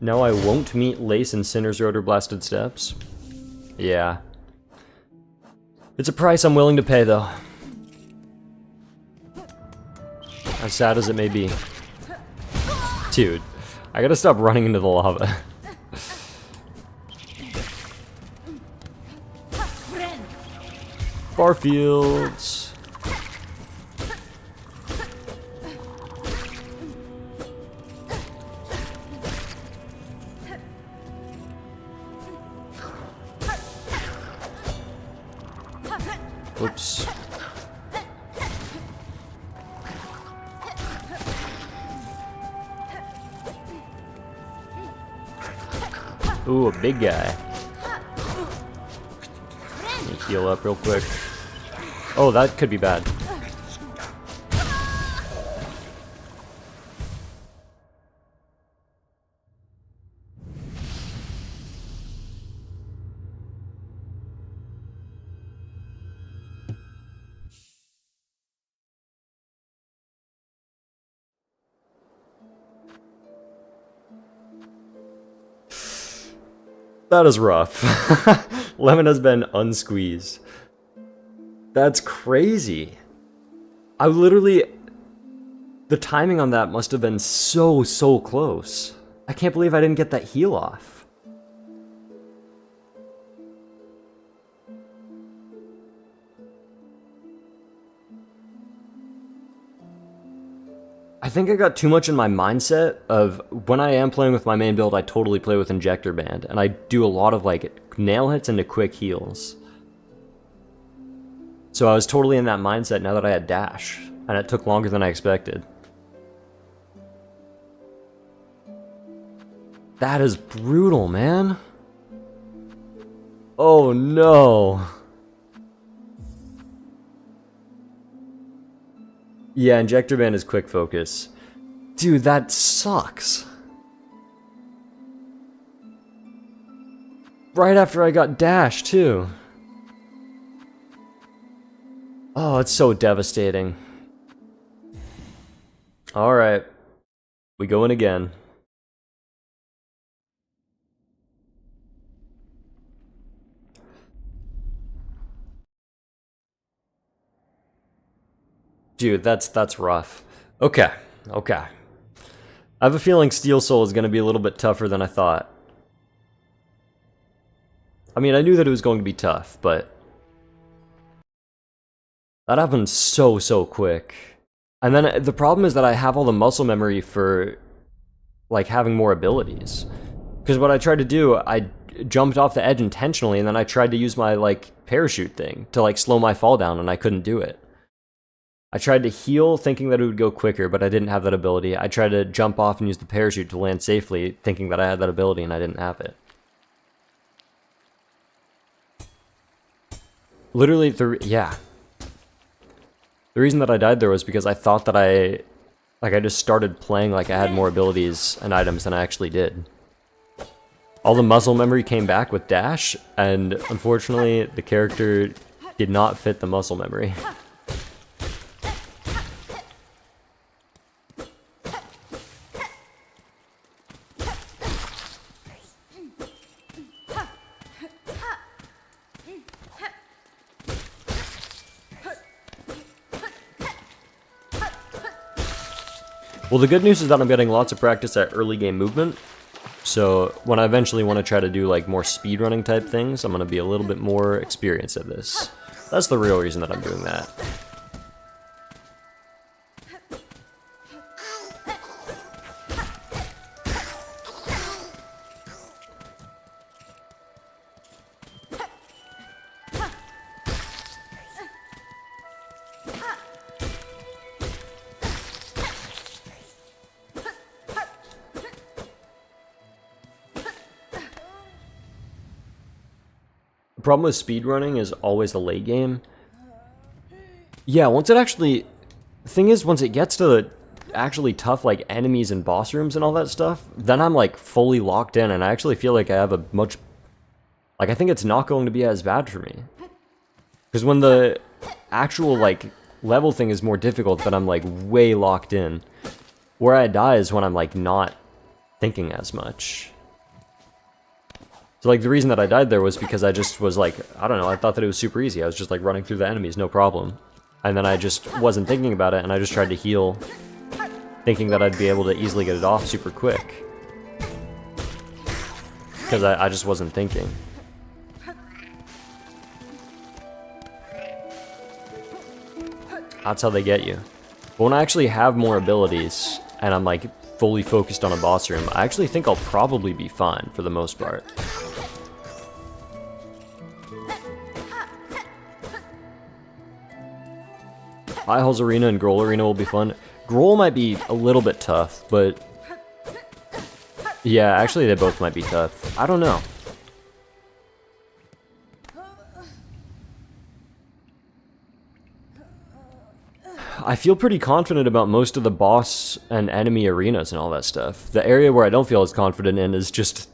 Now I won't meet Lace in Sinner's Road or Blasted Steps. Yeah. It's a price I'm willing to pay, though. As sad as it may be. Dude, I gotta stop running into the lava. Farfields. Oops. Ooh, a big guy. Let me heal up real quick. Oh, that could be bad. That is rough. Lemon has been unsqueezed. That's crazy. I literally... The timing on that must have been so close. I can't believe I didn't get that heal off. I think I got too much in my mindset of when I am playing with my main build, I totally play with Injector Band, and I do a lot of like nail hits into quick heals. So I was totally in that mindset now that I had dash, and it took longer than I expected. That is brutal, man. Oh no. Yeah, Injector Band is quick focus. Dude, that sucks. Right after I got dash, too. Oh, it's so devastating. Alright. We go in again. Dude, that's rough. Okay. I have a feeling Steel Soul is going to be a little bit tougher than I thought. I mean, I knew that it was going to be tough, but... That happened so quick. And then the problem is that I have all the muscle memory for, like, having more abilities. Because what I tried to do, I jumped off the edge intentionally, and then I tried to use my, like, parachute thing to, like, slow my fall down, and I couldn't do it. I tried to heal thinking that it would go quicker, but I didn't have that ability. I tried to jump off and use the parachute to land safely, thinking that I had that ability, and I didn't have it. Literally, yeah. The reason that I died there was because I thought that I just started playing like I had more abilities and items than I actually did. All the muscle memory came back with dash, and unfortunately, the character did not fit the muscle memory. Well, the good news is that I'm getting lots of practice at early game movement, so when I eventually want to try to do like more speedrunning type things, I'm going to be a little bit more experienced at this. That's the real reason that I'm doing that. The problem with speedrunning is always the late game. Yeah, once it actually... The thing is, once it gets to the actually tough, like, enemies and boss rooms and all that stuff, then I'm, like, fully locked in, and I actually feel like I have a much... Like, I think it's not going to be as bad for me. Because when the actual, like, level thing is more difficult, then I'm, like, way locked in. Where I die is when I'm, like, not thinking as much. So like the reason that I died there was because I just was like, I don't know, I thought that it was super easy. I was just like running through the enemies, no problem. And then I just wasn't thinking about it, and I just tried to heal, thinking that I'd be able to easily get it off super quick. Because I just wasn't thinking. That's how they get you. But when I actually have more abilities, and I'm like fully focused on a boss room, I actually think I'll probably be fine for the most part. High Halls Arena and Grohl Arena will be fun. Grohl might be a little bit tough, but... yeah, actually they both might be tough. I don't know. I feel pretty confident about most of the boss and enemy arenas and all that stuff. The area where I don't feel as confident in is just...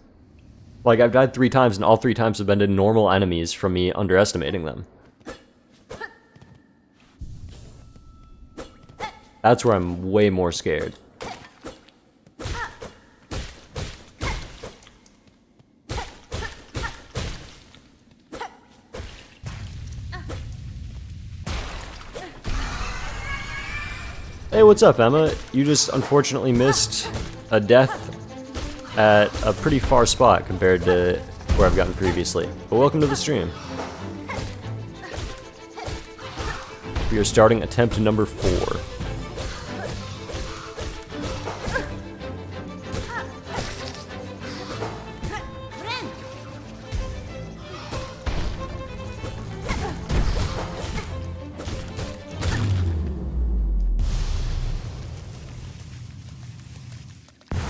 like, I've died 3 times, and all 3 times have been to normal enemies from me underestimating them. That's where I'm way more scared. Hey, what's up, Emma? You just unfortunately missed a death at a pretty far spot compared to where I've gotten previously. But welcome to the stream. We are starting attempt number 4.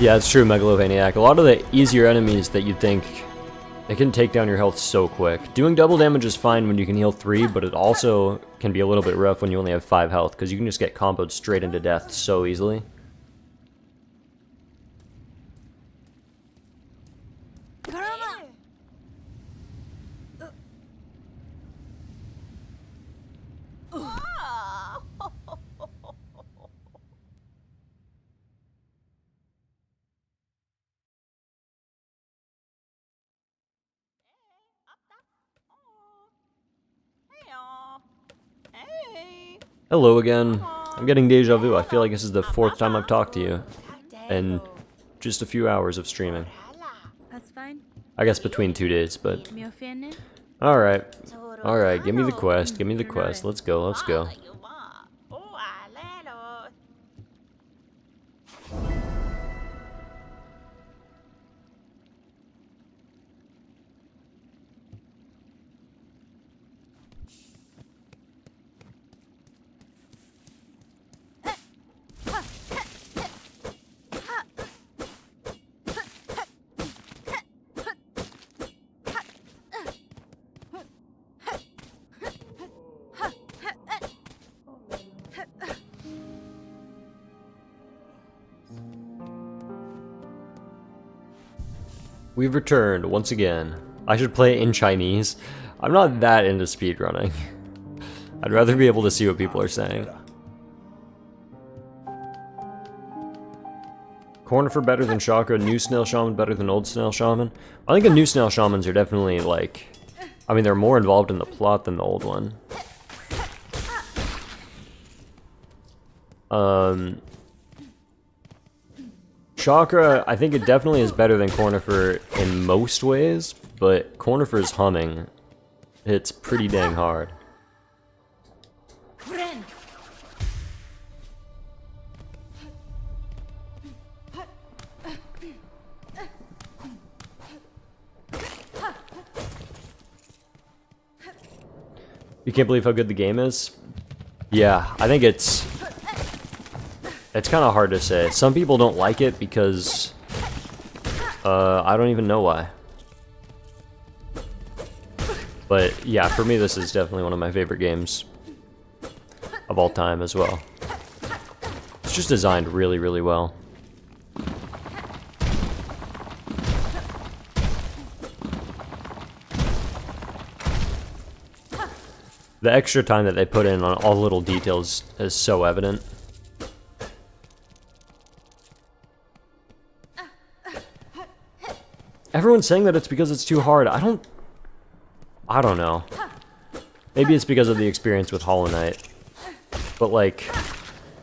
Yeah, it's true, Megalovaniac. A lot of the easier enemies that you'd think, they can take down your health so quick. Doing double damage is fine when you can heal 3, but it also can be a little bit rough when you only have 5 health, because you can just get comboed straight into death so easily. Hello again. I'm getting deja vu. I feel like this is the 4th time I've talked to you in just a few hours of streaming. That's fine. I guess between 2 days, but... Me offended? Alright. Alright, give me the quest. Give me the quest. Let's go, let's go. We've returned once again. I should play in Chinese. I'm not that into speedrunning. I'd rather be able to see what people are saying. Cornifer better than Chakra, new Snail Shaman better than old Snail Shaman. I think the new Snail Shamans are definitely like... I mean, they're more involved in the plot than the old one. Chakra, I think it definitely is better than Cornifer in most ways, but Cornifer's humming hits pretty dang hard. You can't believe how good the game is? Yeah, I think it's kind of hard to say. Some people don't like it because I don't even know why. But yeah, for me this is definitely one of my favorite games of all time as well. It's just designed really, really well. The extra time that they put in on all the little details is so evident. Everyone's saying that it's because it's too hard. I don't know. Maybe it's because of the experience with Hollow Knight. But like,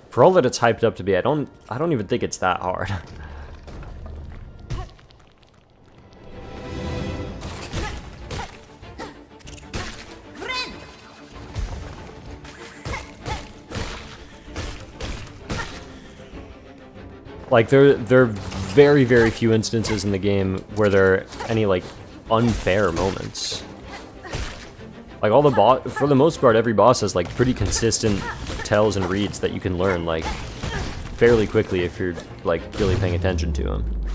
for all that it's hyped up to be, I don't even think it's that hard. Like, there are very, very few instances in the game where there are any, like, unfair moments. Like, for the most part, every boss has, like, pretty consistent tells and reads that you can learn, like, fairly quickly if you're, like, really paying attention to them.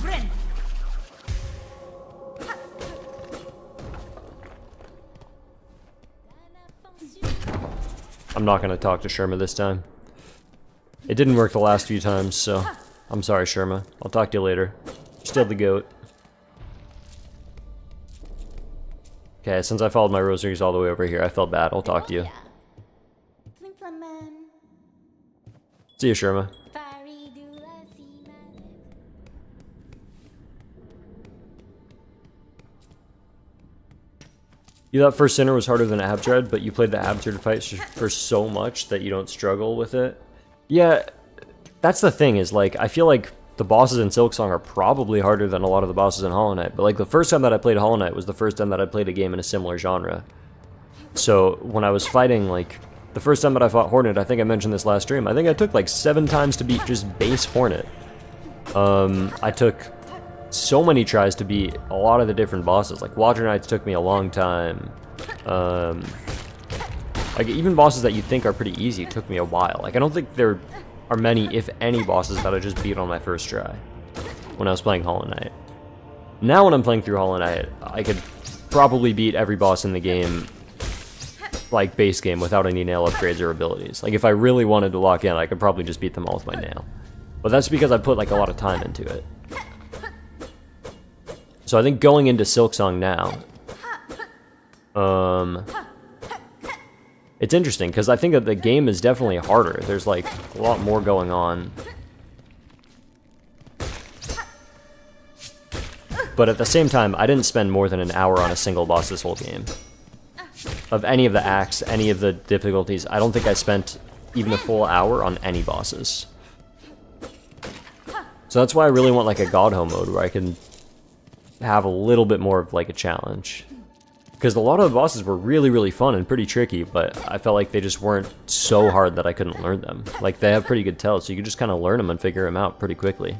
I'm not gonna talk to Sherma this time. It didn't work the last few times, so I'm sorry, Sherma. I'll talk to you later. You're still the goat. Okay, since I followed my rosaries all the way over here, I felt bad. I'll talk to you. See you, Sherma. You thought First Sinner was harder than Abdred, but you played the Abdred fight for so much that you don't struggle with it? Yeah, that's the thing, is like, I feel like the bosses in Silksong are probably harder than a lot of the bosses in Hollow Knight, but like the first time that I played Hollow Knight was the first time that I played a game in a similar genre. So when I was fighting, like, the first time that I fought Hornet, I think I mentioned this last stream, I think I took like 7 times to beat just base Hornet. I took so many tries to beat a lot of the different bosses. Like, Water Knights took me a long time. Like, even bosses that you think are pretty easy took me a while. Like, I don't think there are many, if any, bosses that I just beat on my first try when I was playing Hollow Knight. Now when I'm playing through Hollow Knight, I could probably beat every boss in the game, like, base game, without any nail upgrades or abilities. Like, if I really wanted to lock in, I could probably just beat them all with my nail. But that's because I put, like, a lot of time into it. So I think going into Silksong now, it's interesting, because I think that the game is definitely harder. There's, like, a lot more going on. But at the same time, I didn't spend more than an hour on a single boss this whole game. Of any of the acts, any of the difficulties, I don't think I spent even a full hour on any bosses. So that's why I really want, like, a Godho mode, where I can have a little bit more of, like, a challenge. Because a lot of the bosses were really, really fun and pretty tricky, but I felt like they just weren't so hard that I couldn't learn them. Like, they have pretty good tells, so you can just kind of learn them and figure them out pretty quickly.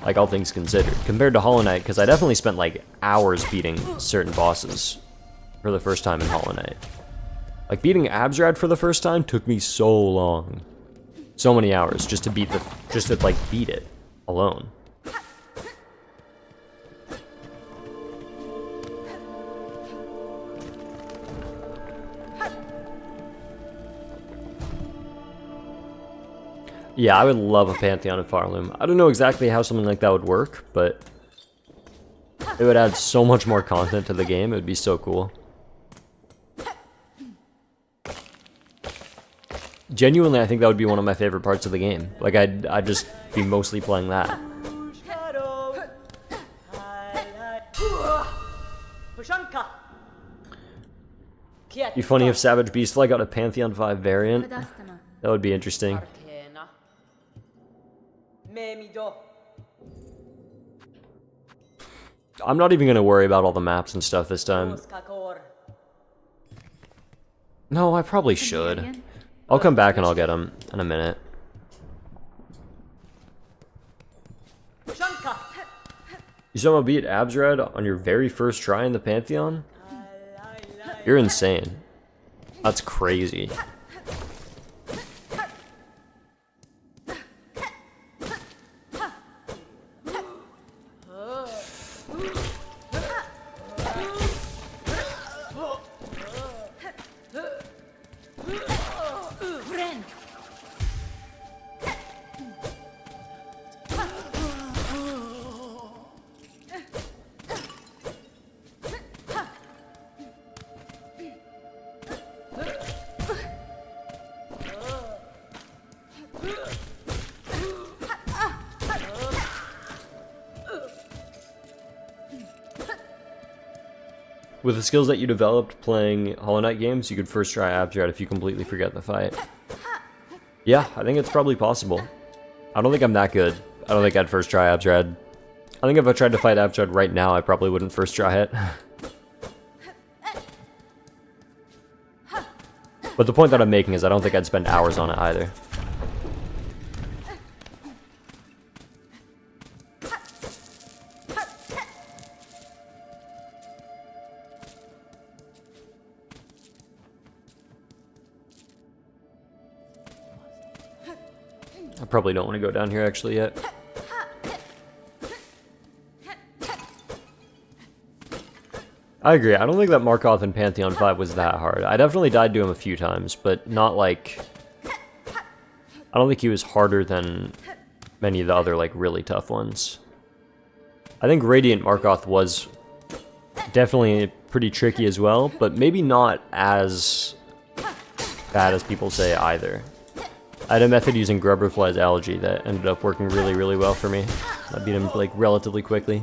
Like, all things considered. Compared to Hollow Knight, because I definitely spent, like, hours beating certain bosses for the first time in Hollow Knight. Like, beating Abzrad for the first time took me so long. So many hours just to beat beat it alone. Yeah, I would love a Pantheon of Farloom. I don't know exactly how something like that would work, but it would add so much more content to the game. It would be so cool. Genuinely, I think that would be one of my favorite parts of the game. Like, I'd just be mostly playing that. Be funny if Savage Beastfly got a Pantheon 5 variant. That would be interesting. I'm not even gonna worry about all the maps and stuff this time. No, I probably should. I'll come back and I'll get them in a minute. You somehow beat Abzrad on your very first try in the Pantheon? You're insane. That's crazy. with the skills that you developed playing Hollow Knight games, you could first try Abjad if you completely forget the fight. Yeah, I think it's probably possible. I don't think I'm that good. I don't think I'd first try Abjad. I think if I tried to fight Abjad right now, I probably wouldn't first try it. But the point that I'm making is I don't think I'd spend hours on it either. I probably don't want to go down here actually yet. I agree. I don't think that Markov in Pantheon 5 was that hard. I definitely died to him a few times, but not like... I don't think he was harder than many of the other, like, really tough ones. I think Radiant Markov was definitely pretty tricky as well, but maybe not as bad as people say either. I had a method using Grubberfly's algae that ended up working really, really well for me. I beat him, like, relatively quickly.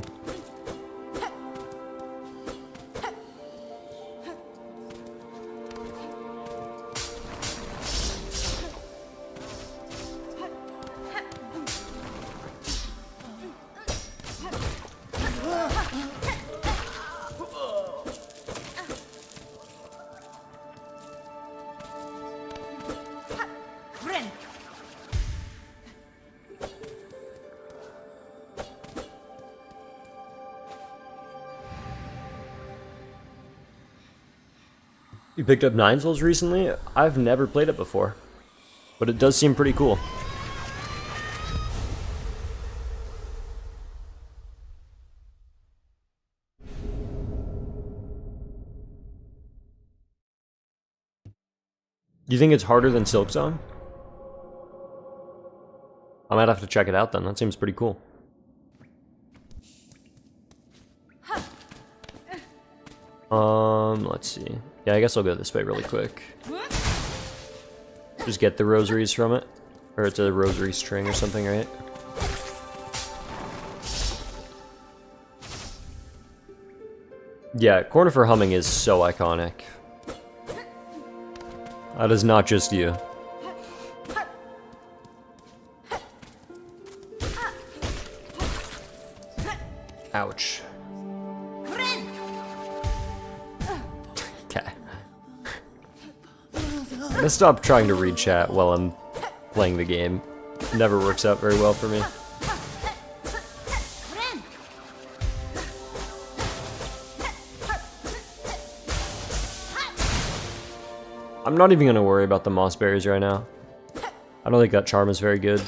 You picked up Nine Souls recently? I've never played it before, but it does seem pretty cool. Do you think it's harder than Silksong? I might have to check it out then. That seems pretty cool. Let's see. Yeah, I guess I'll go this way really quick. Just get the rosaries from it. Or it's a rosary string or something, right? Yeah, Corner for Humming is so iconic. That is not just you. Ouch. Okay. I'm gonna stop trying to read chat while I'm playing the game. It never works out very well for me. I'm not even gonna worry about the moss berries right now. I don't think that charm is very good.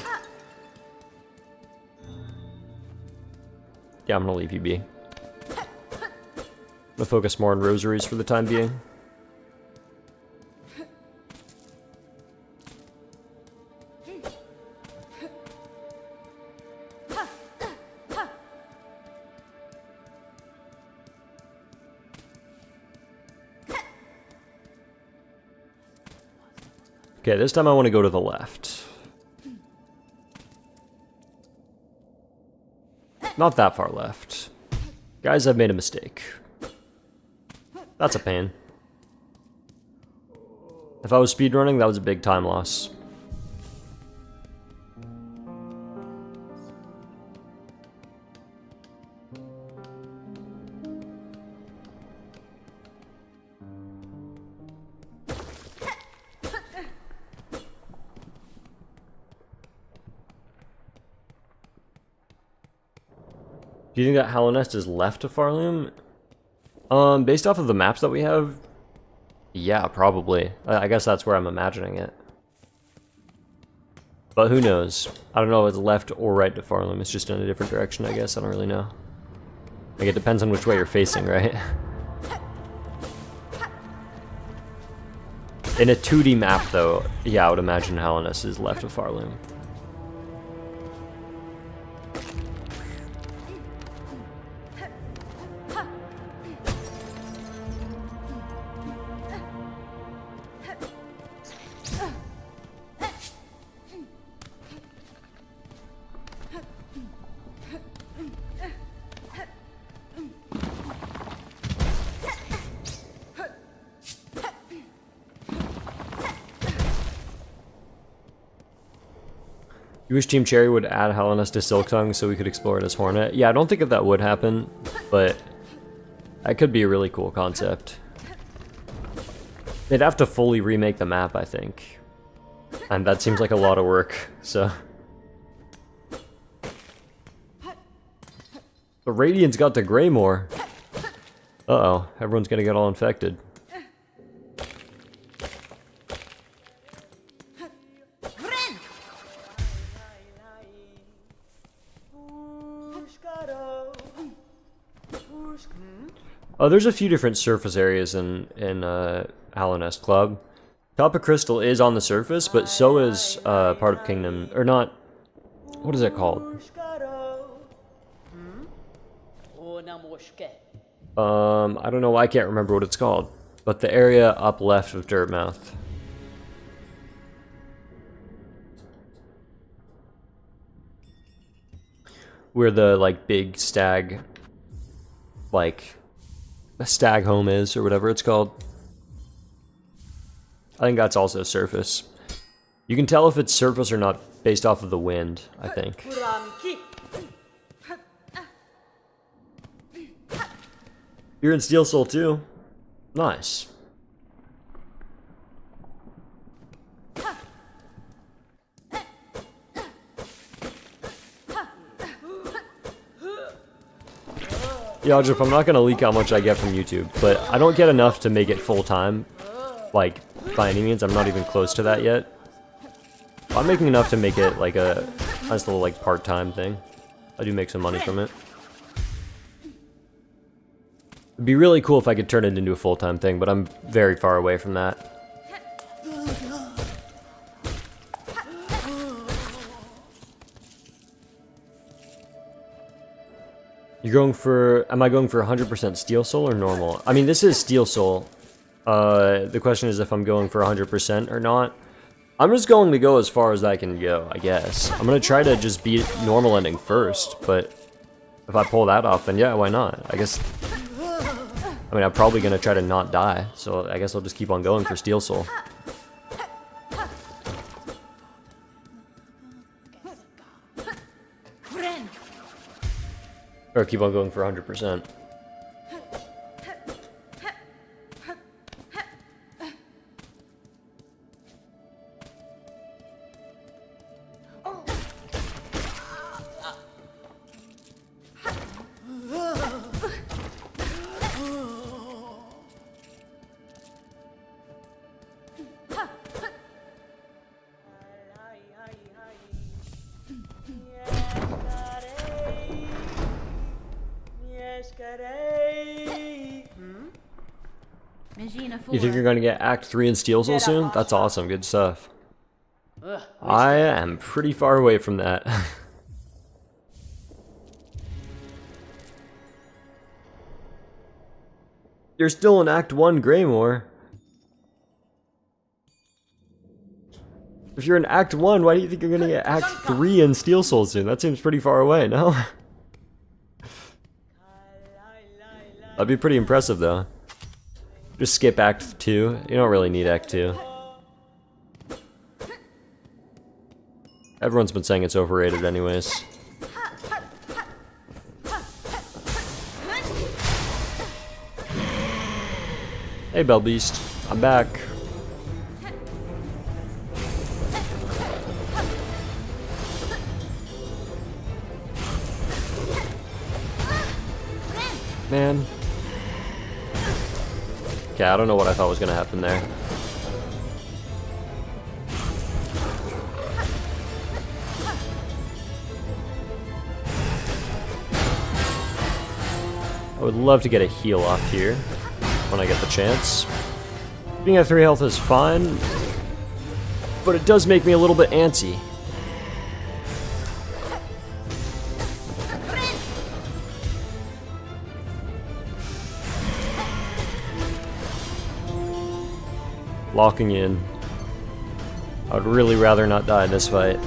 Yeah, I'm gonna leave you be. I'm gonna focus more on rosaries for the time being. Okay, this time I want to go to the left. Not that far left. Guys, I've made a mistake. That's a pain. If I was speedrunning, that was a big time loss. Do you think that Hallow Nest is left to Farloom? Based off of the maps that we have, yeah, probably. I guess that's where I'm imagining it. But who knows? I don't know if it's left or right to Farloom. It's just in a different direction, I guess. I don't really know. Like, it depends on which way you're facing, right? In a 2D map, though, yeah, I would imagine Hallow Nest is left of Farloom. You wish Team Cherry would add Hellenes to Silksong so we could explore it as Hornet? Yeah, I don't think that would happen, but that could be a really cool concept. They'd have to fully remake the map, I think. And that seems like a lot of work, so... The Radiant's got the Greymore. Uh-oh, everyone's gonna get all infected. Oh, there's a few different surface areas in Hallownest Club. Top of Crystal is on the surface, but so is part of Kingdom, or not. What is it called? I don't know. I can't remember what it's called. But the area up left of Dirtmouth. Where the like big stag, like a stag home is, or whatever it's called. I think that's also surface. You can tell if it's surface or not based off of the wind, I think. You're in Steel Soul too? Nice. Yeah, Jeff, I'm not gonna leak how much I get from YouTube, but I don't get enough to make it full-time. Like, by any means, I'm not even close to that yet. I'm making enough to make it like a nice little like part-time thing. I do make some money from it. It'd be really cool if I could turn it into a full-time thing, but I'm very far away from that. You're going for... Am I going for 100% Steel Soul or normal? I mean, this is Steel Soul. The question is if I'm going for 100% or not. I'm just going to go as far as I can go, I guess. I'm going to try to just beat normal ending first, but if I pull that off, then yeah, why not? I guess... I mean, I'm probably going to try to not die, so I guess I'll just keep on going for Steel Soul. Or keep on going for 100%. You think you're going to get Act 3 in Steel Soul soon? That's awesome, good stuff. I am pretty far away from that. You're still in Act 1 Greymore. If you're in Act 1, why do you think you're going to get Act 3 in Steel Soul soon? That seems pretty far away, no? That'd be pretty impressive, though. Just skip Act 2. You don't really need Act 2. Everyone's been saying it's overrated anyways. Hey, Bellbeast. I'm back. Man. Okay, I don't know what I thought was gonna happen there. I would love to get a heal off here when I get the chance. Being at 3 health is fine, but it does make me a little bit antsy. Locking in. I would really rather not die in this fight.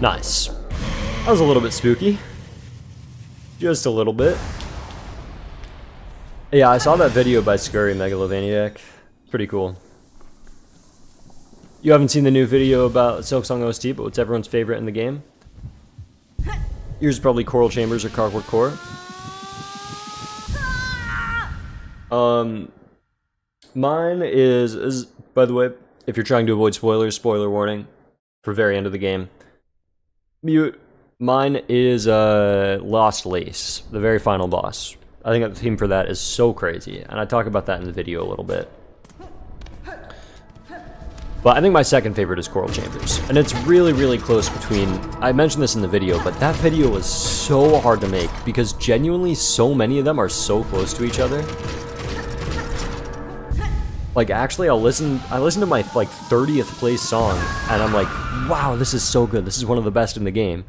Nice. That was a little bit spooky. Just a little bit. Yeah, I saw that video by Scurry Megalovaniac. Pretty cool. You haven't seen the new video about Silksong OST, but what's everyone's favorite in the game? Yours is probably Coral Chambers or Clockwork Core. Mine is by the way, if you're trying to avoid spoilers, spoiler warning for very end of the game. Mine is Lost Lace, the very final boss. I think the theme for that is so crazy, and I talk about that in the video a little bit. But I think my second favorite is Coral Chambers, and it's really, really close between... I mentioned this in the video, but that video was so hard to make, because genuinely so many of them are so close to each other. Like, actually, I listened to my, like, 30th place song, and I'm like, wow, this is so good, this is one of the best in the game.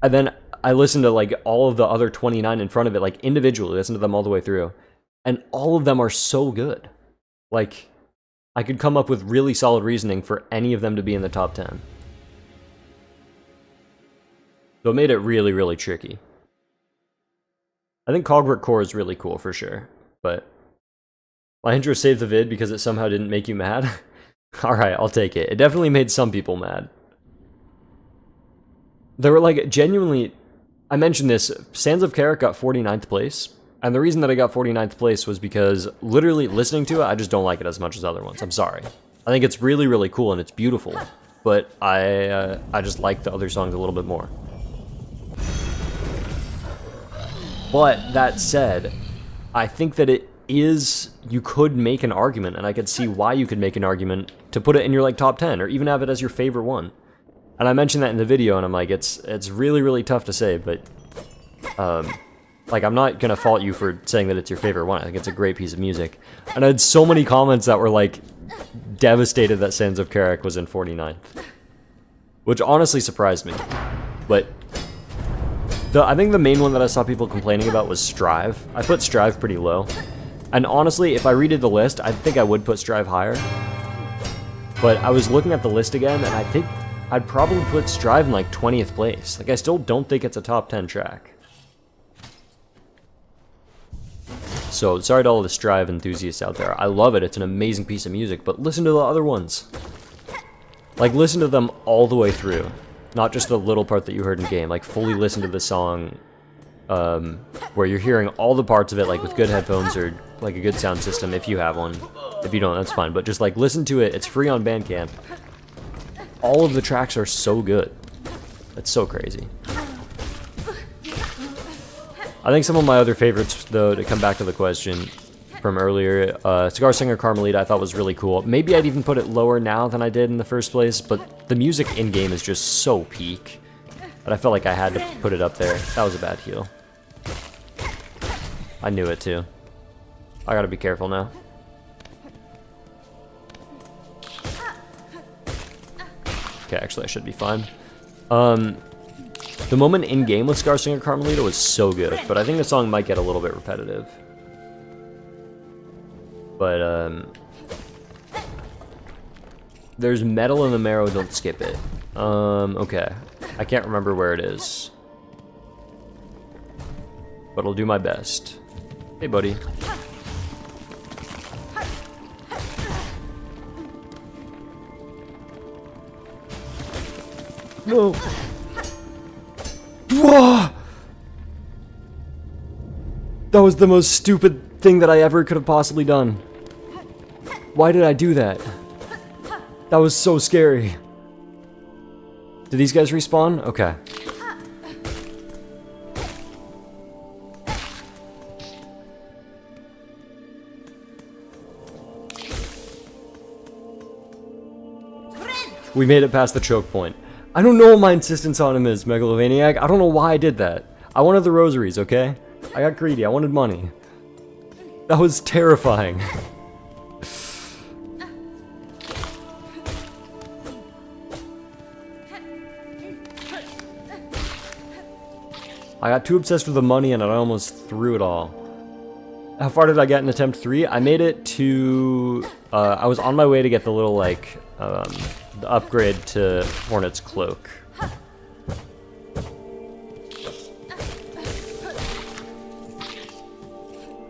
And then I listened to, like, all of the other 29 in front of it, like, individually, listen to them all the way through. And all of them are so good. Like... I could come up with really solid reasoning for any of them to be in the top 10. So it made it really, really tricky. I think Clockwork Core is really cool for sure, but my intro saved the vid because it somehow didn't make you mad. Alright, I'll take it. It definitely made some people mad. There were like, genuinely, I mentioned this, Sands of Carrick got 49th place. And the reason that I got 49th place was because, literally, listening to it, I just don't like it as much as other ones. I'm sorry. I think it's really, really cool and it's beautiful. But I just like the other songs a little bit more. But, that said, I think that it is... You could make an argument, and I could see why you could make an argument to put it in your, like, top 10, or even have it as your favorite one. And I mentioned that in the video, and I'm like, it's really, really tough to say, but... Like, I'm not gonna fault you for saying that it's your favorite one. I think it's a great piece of music. And I had so many comments that were, like, devastated that Sands of Carrick was in 49th. Which honestly surprised me. But, I think the main one that I saw people complaining about was Strive. I put Strive pretty low. And honestly, if I redid the list, I think I would put Strive higher. But I was looking at the list again, and I think I'd probably put Strive in, like, 20th place. Like, I still don't think it's a top 10 track. So, sorry to all the Strive enthusiasts out there. I love it, it's an amazing piece of music, but listen to the other ones. Like, listen to them all the way through. Not just the little part that you heard in game. Like, fully listen to the song, where you're hearing all the parts of it, like, with good headphones or, like, a good sound system, if you have one. If you don't, that's fine. But just, like, listen to it. It's free on Bandcamp. All of the tracks are so good. It's so crazy. I think some of my other favorites, though, to come back to the question from earlier, Cigar Singer Carmelita I thought was really cool. Maybe I'd even put it lower now than I did in the first place, but the music in-game is just so peak that I felt like I had to put it up there. That was a bad heal. I knew it, too. I gotta be careful now. Okay, actually, I should be fine. The moment in-game with Scar Singer Carmelita was so good, but I think the song might get a little bit repetitive. But, there's Metal in the Marrow, don't skip it. Okay. I can't remember where it is. But I'll do my best. Hey, buddy. Whoa! Whoa! That was the most stupid thing that I ever could have possibly done. Why did I do that? That was so scary. Did these guys respawn? Okay. We made it past the choke point. I don't know what my insistence on him is, Megalovaniac. I don't know why I did that. I wanted the rosaries, okay? I got greedy. I wanted money. That was terrifying. I got too obsessed with the money and I almost threw it all. How far did I get in attempt 3? I made it to... I was on my way to get the little, like, the upgrade to Hornet's Cloak.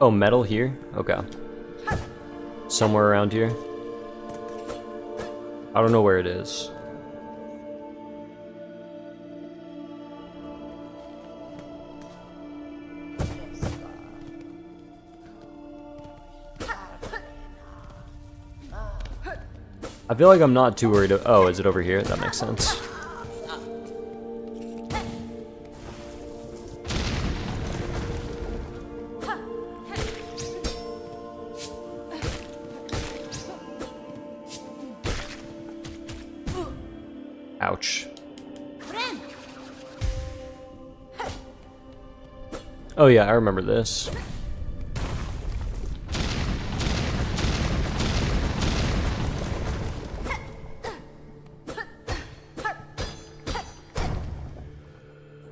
Oh, metal here? Okay. Somewhere around here. I don't know where it is. I feel like I'm not too worried. Oh, is it over here? That makes sense. Ouch. Oh yeah, I remember this.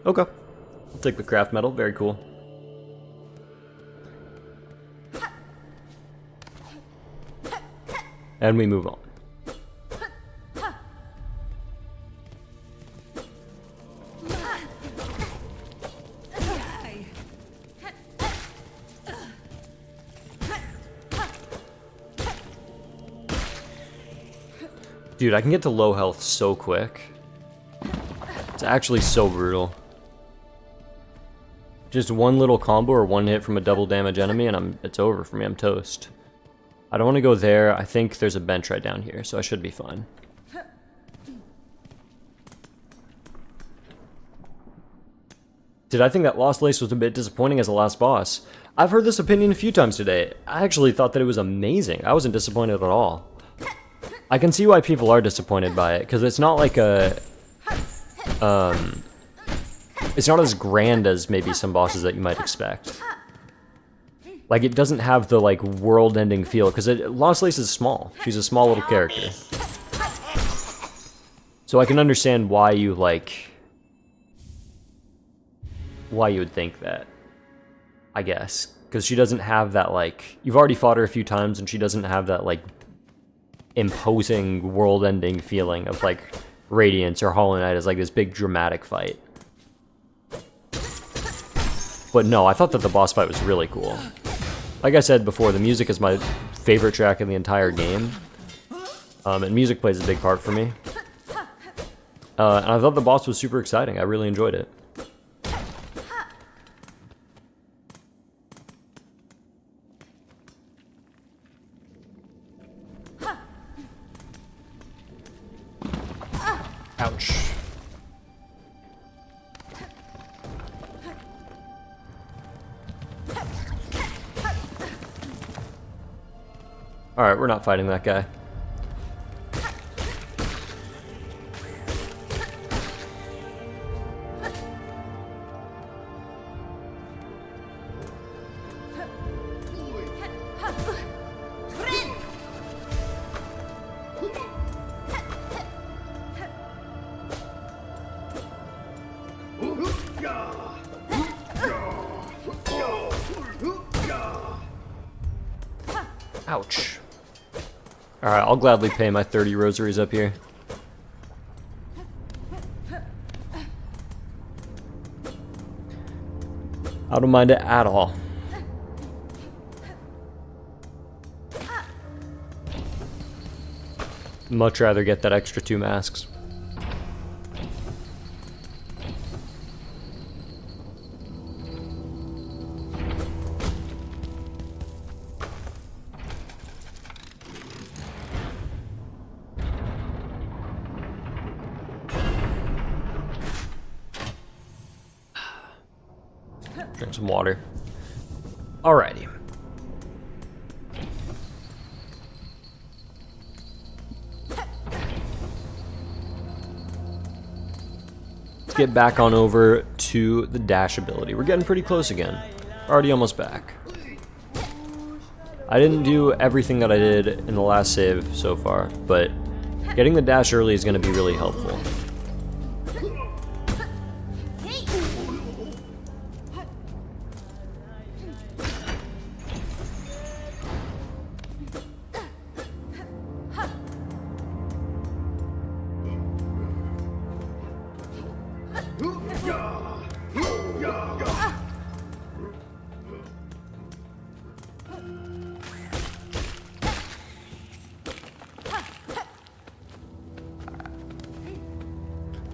Okay. I'll take the craft metal, very cool. And we move on. Dude, I can get to low health so quick. It's actually so brutal. Just one little combo or one hit from a double damage enemy and it's over for me, I'm toast. I don't want to go there. I think there's a bench right down here, so I should be fine. Did I think that Lost Lace was a bit disappointing as a last boss? I've heard this opinion a few times today. I actually thought that it was amazing. I wasn't disappointed at all. I can see why people are disappointed by it, because it's not like a... it's not as grand as maybe some bosses that you might expect. Like, it doesn't have the, like, world-ending feel, because Lost Lace is small. She's a small little character. So I can understand why you, like... why you would think that. I guess. Because she doesn't have that, like... You've already fought her a few times, and she doesn't have that, like... imposing, world-ending feeling of, like... Radiance or Hollow Knight is like this big dramatic fight. But no, I thought that the boss fight was really cool. Like I said before, the music is my favorite track in the entire game. And music plays a big part for me. And I thought the boss was super exciting. I really enjoyed it. Ouch. Alright, we're not fighting that guy. Ouch. Alright, I'll gladly pay my 30 rosaries up here. I don't mind it at all. Much rather get that extra 2 masks. Drink some water. Alrighty. Let's get back on over to the dash ability. We're getting pretty close again. Already almost back. I didn't do everything that I did in the last save so far, but getting the dash early is going to be really helpful.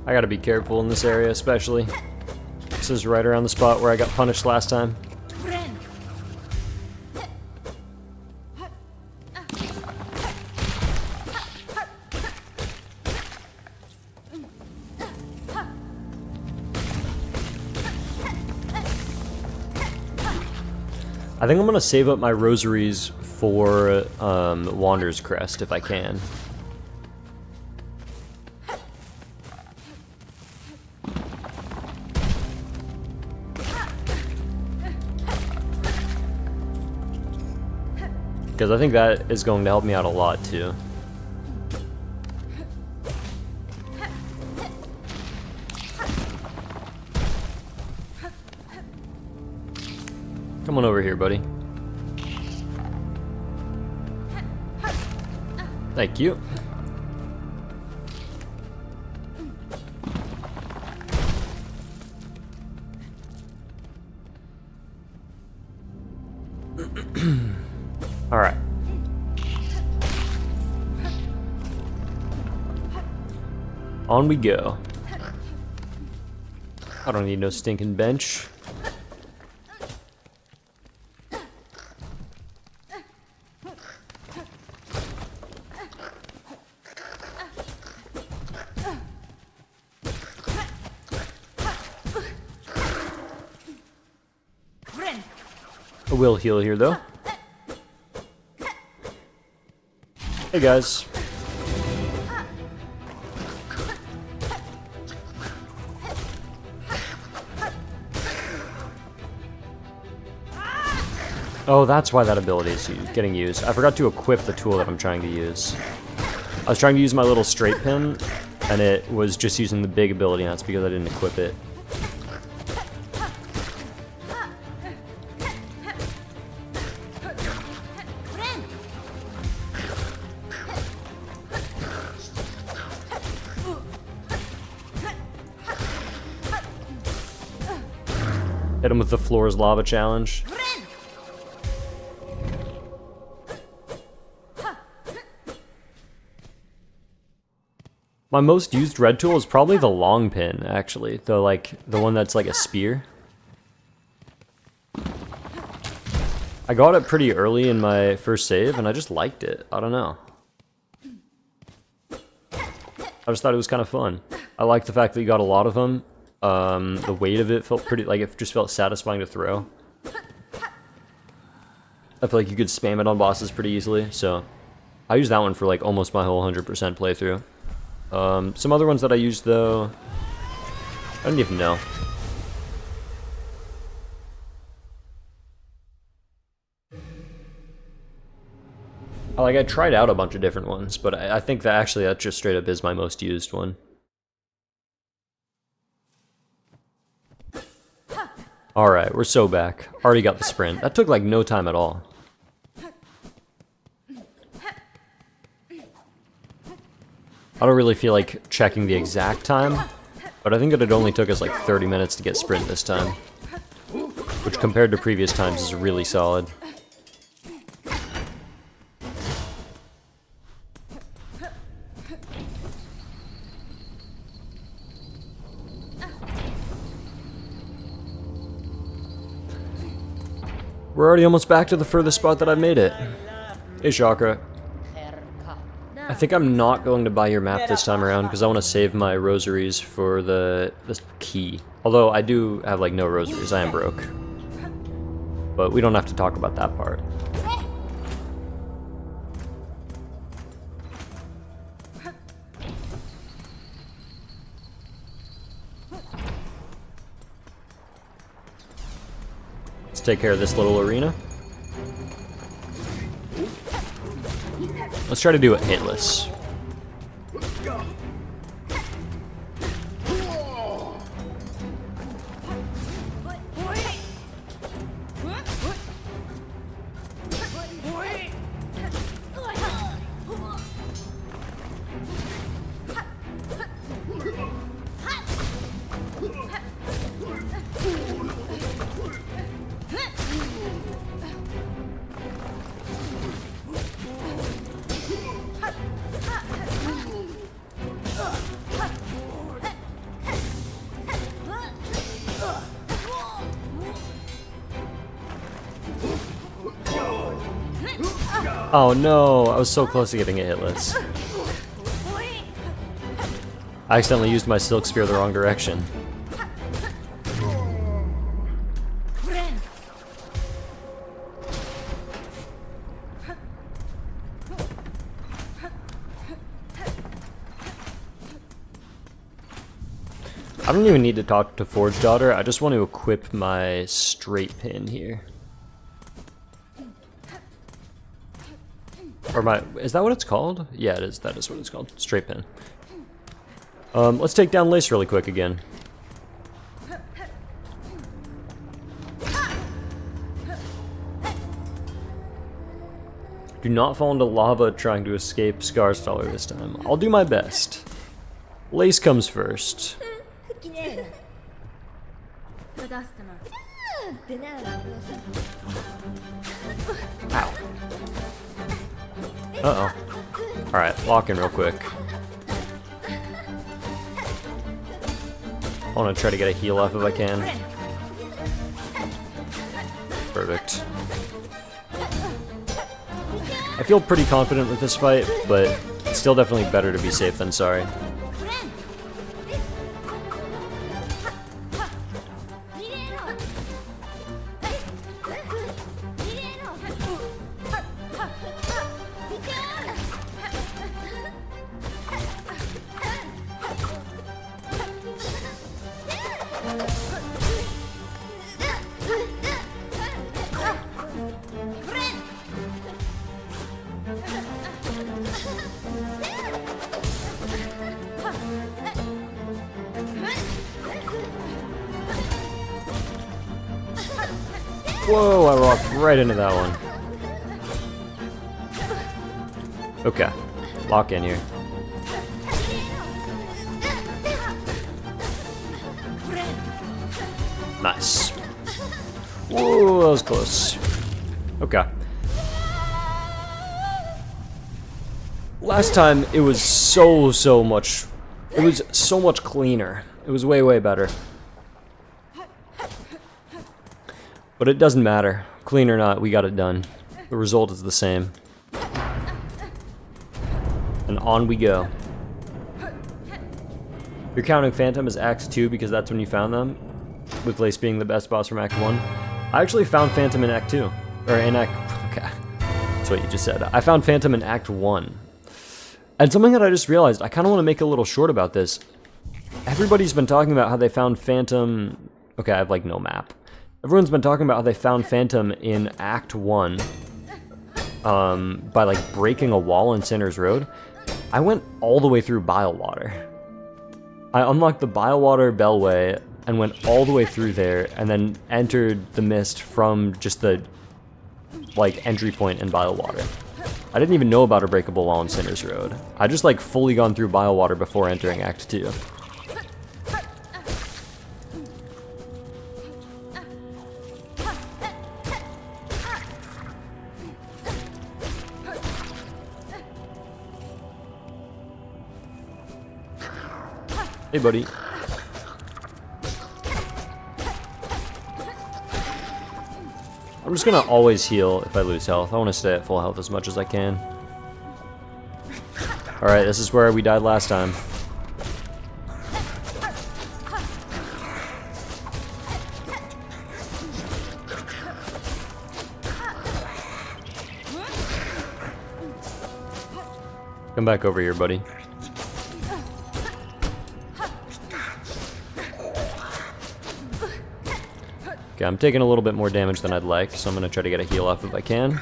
I gotta be careful in this area, especially. This is right around the spot where I got punished last time. Friend. I think I'm gonna save up my rosaries for Wander's Crest if I can. Because I think that is going to help me out a lot too. Come on over here, buddy. Thank you. All right. On we go. I don't need no stinking bench. I will heal here though. Hey guys. Oh, that's why that ability is getting used. I forgot to equip the tool that I'm trying to use. I was trying to use my little straight pin, and it was just using the big ability, and that's because I didn't equip it. Hit him with the floor's lava challenge. My most used red tool is probably the long pin, actually. The one that's like a spear. I got it pretty early in my first save, and I just liked it. I don't know. I just thought it was kind of fun. I like the fact that you got a lot of them. The weight of it felt pretty, like, it just felt satisfying to throw. I feel like you could spam it on bosses pretty easily, so I used that one for like almost my whole 100% playthrough. Some other ones that I used though, I don't even know. I tried out a bunch of different ones, but I think that actually that just straight up is my most used one. Alright, we're so back. Already got the sprint. That took like no time at all. I don't really feel like checking the exact time, but I think that it only took us like 30 minutes to get sprint this time. Which compared to previous times is really solid. We're already almost back to the furthest spot that I've made it. Hey, Chakra. I think I'm not going to buy your map this time around because I want to save my rosaries for this key. Although I do have like no rosaries, I am broke. But we don't have to talk about that part. Let's take care of this little arena. Let's try to do it hitless. Oh no, I was so close to getting it hitless. I accidentally used my Silk Spear the wrong direction. I don't even need to talk to Forge Daughter, I just want to equip my straight pin here. Or my, is that what it's called? Yeah, it is, that is what it's called, straight pin. Let's take down Lace really quick again. Do not fall into lava trying to escape Scarstaller this time. I'll do my best. Lace comes first. Ow. Uh-oh. Alright, lock in real quick. I want to try to get a heal off if I can. Perfect. I feel pretty confident with this fight, but it's still definitely better to be safe than sorry. Whoa, I walked right into that one. Okay, lock in here. Nice. Whoa, that was close. Okay. Last time it was so much. It was so much cleaner. It was way better. But it doesn't matter. Clean or not, we got it done. The result is the same. And on we go. You're counting Phantom as Act 2 because that's when you found them? With Lace being the best boss from Act 1? I actually found Phantom in Act 2. Or in Act... Okay. That's what you just said. I found Phantom in Act 1. And something that I just realized, I kind of want to make a little short about this. Everybody's been talking about how they found Phantom... Okay, I have like no map. Everyone's been talking about how they found Phantom in Act 1 by like breaking a wall in Sinner's Road. I went all the way through Bilewater. I unlocked the Bilewater Bellway and went all the way through there and then entered the mist from just the like entry point in Bilewater. I didn't even know about a breakable wall in Sinner's Road. I just like fully gone through Bilewater before entering Act 2. Hey, buddy. I'm just gonna always heal if I lose health. I want to stay at full health as much as I can. Alright, this is where we died last time. Come back over here, buddy. Okay, I'm taking a little bit more damage than I'd like, so I'm going to try to get a heal off if I can.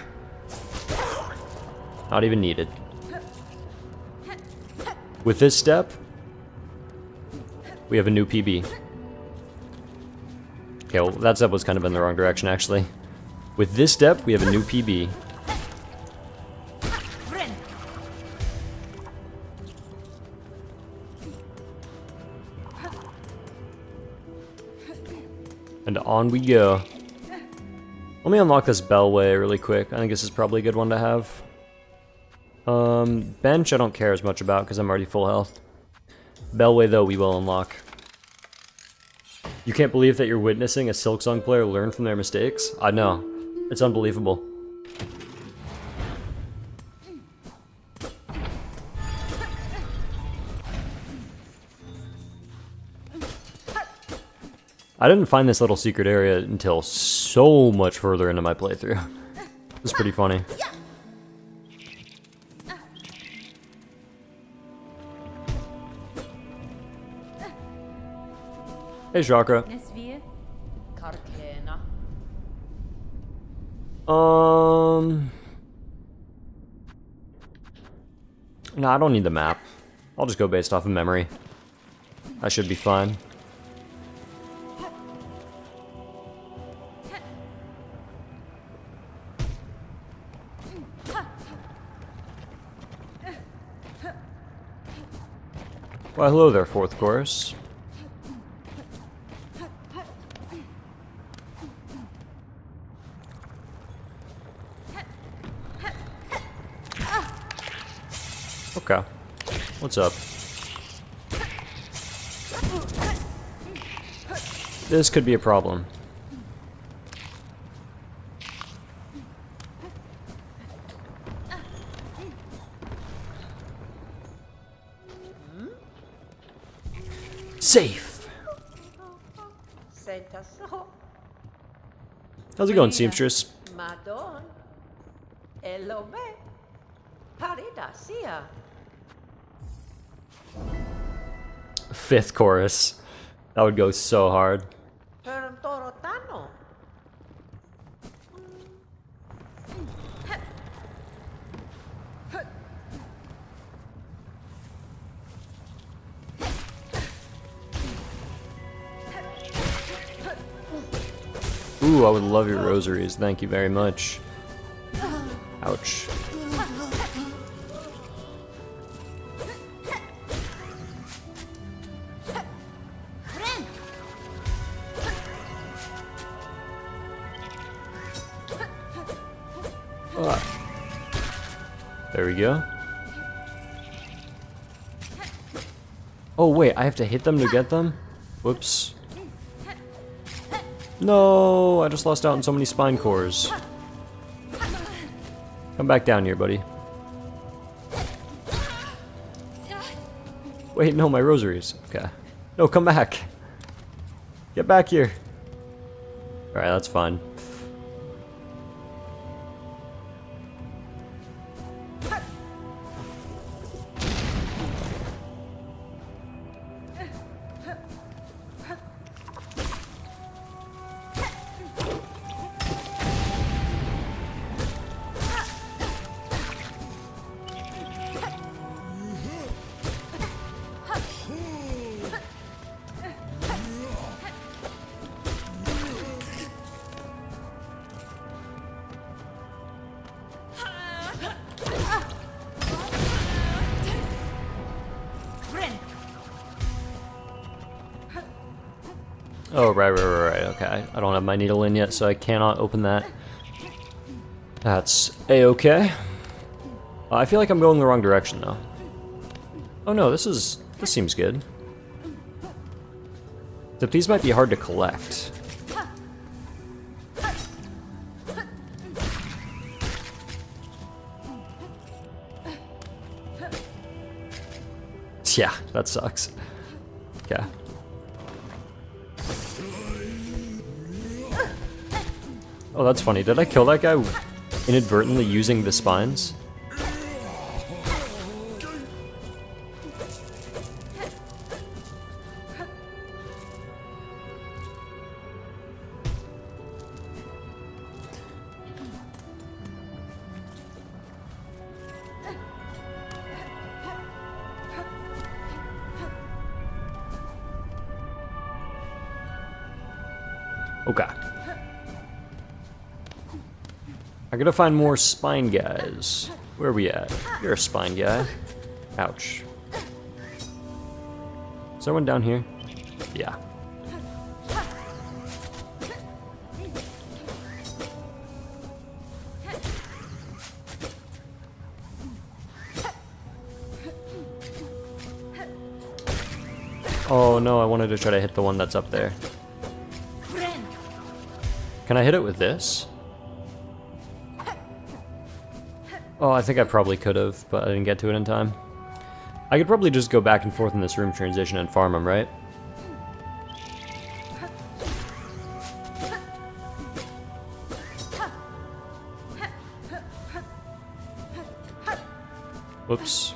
Not even needed. With this step, we have a new PB. Okay, well, that step was kind of in the wrong direction, actually. With this step, we have a new PB. And on we go. Let me unlock this Bellway really quick. I think this is probably a good one to have. Bench I don't care as much about because I'm already full health. Bellway though we will unlock. You can't believe that you're witnessing a Silksong player learn from their mistakes? I know. It's unbelievable. I didn't find this little secret area until so much further into my playthrough. It's pretty funny. Hey, Chakra. Nesvia? Karkena. No, I don't need the map. I'll just go based off of memory. I should be fine. Why, hello there, fourth chorus. Okay. What's up? This could be a problem. Safe! Sentaso. How's it going, seamstress? Madon. Elobe. Parida sia. Fifth chorus. That would go so hard. Pertorotano. Ooh, I would love your rosaries. Thank you very much. Ouch. There we go. Oh wait, I have to hit them to get them? Whoops. No, I just lost out on so many spine cores. Come back down here, buddy. Wait, no, my rosaries. Okay. No, come back. Get back here. Alright, that's fine. Oh, right, okay. I don't have my needle in yet, so I cannot open that. That's a-okay. I feel like I'm going the wrong direction, though. Oh no, this seems good. Except these might be hard to collect. Yeah, that sucks. Okay. Oh, that's funny. Did I kill that guy inadvertently using the spines? Okay. I gotta find more spine guys. Where are we at? You're a spine guy. Ouch. Is there one down here? Yeah. Oh no, I wanted to try to hit the one that's up there. Can I hit it with this? Oh, I think I probably could have, but I didn't get to it in time. I could probably just go back and forth in this room transition and farm them, right? Whoops.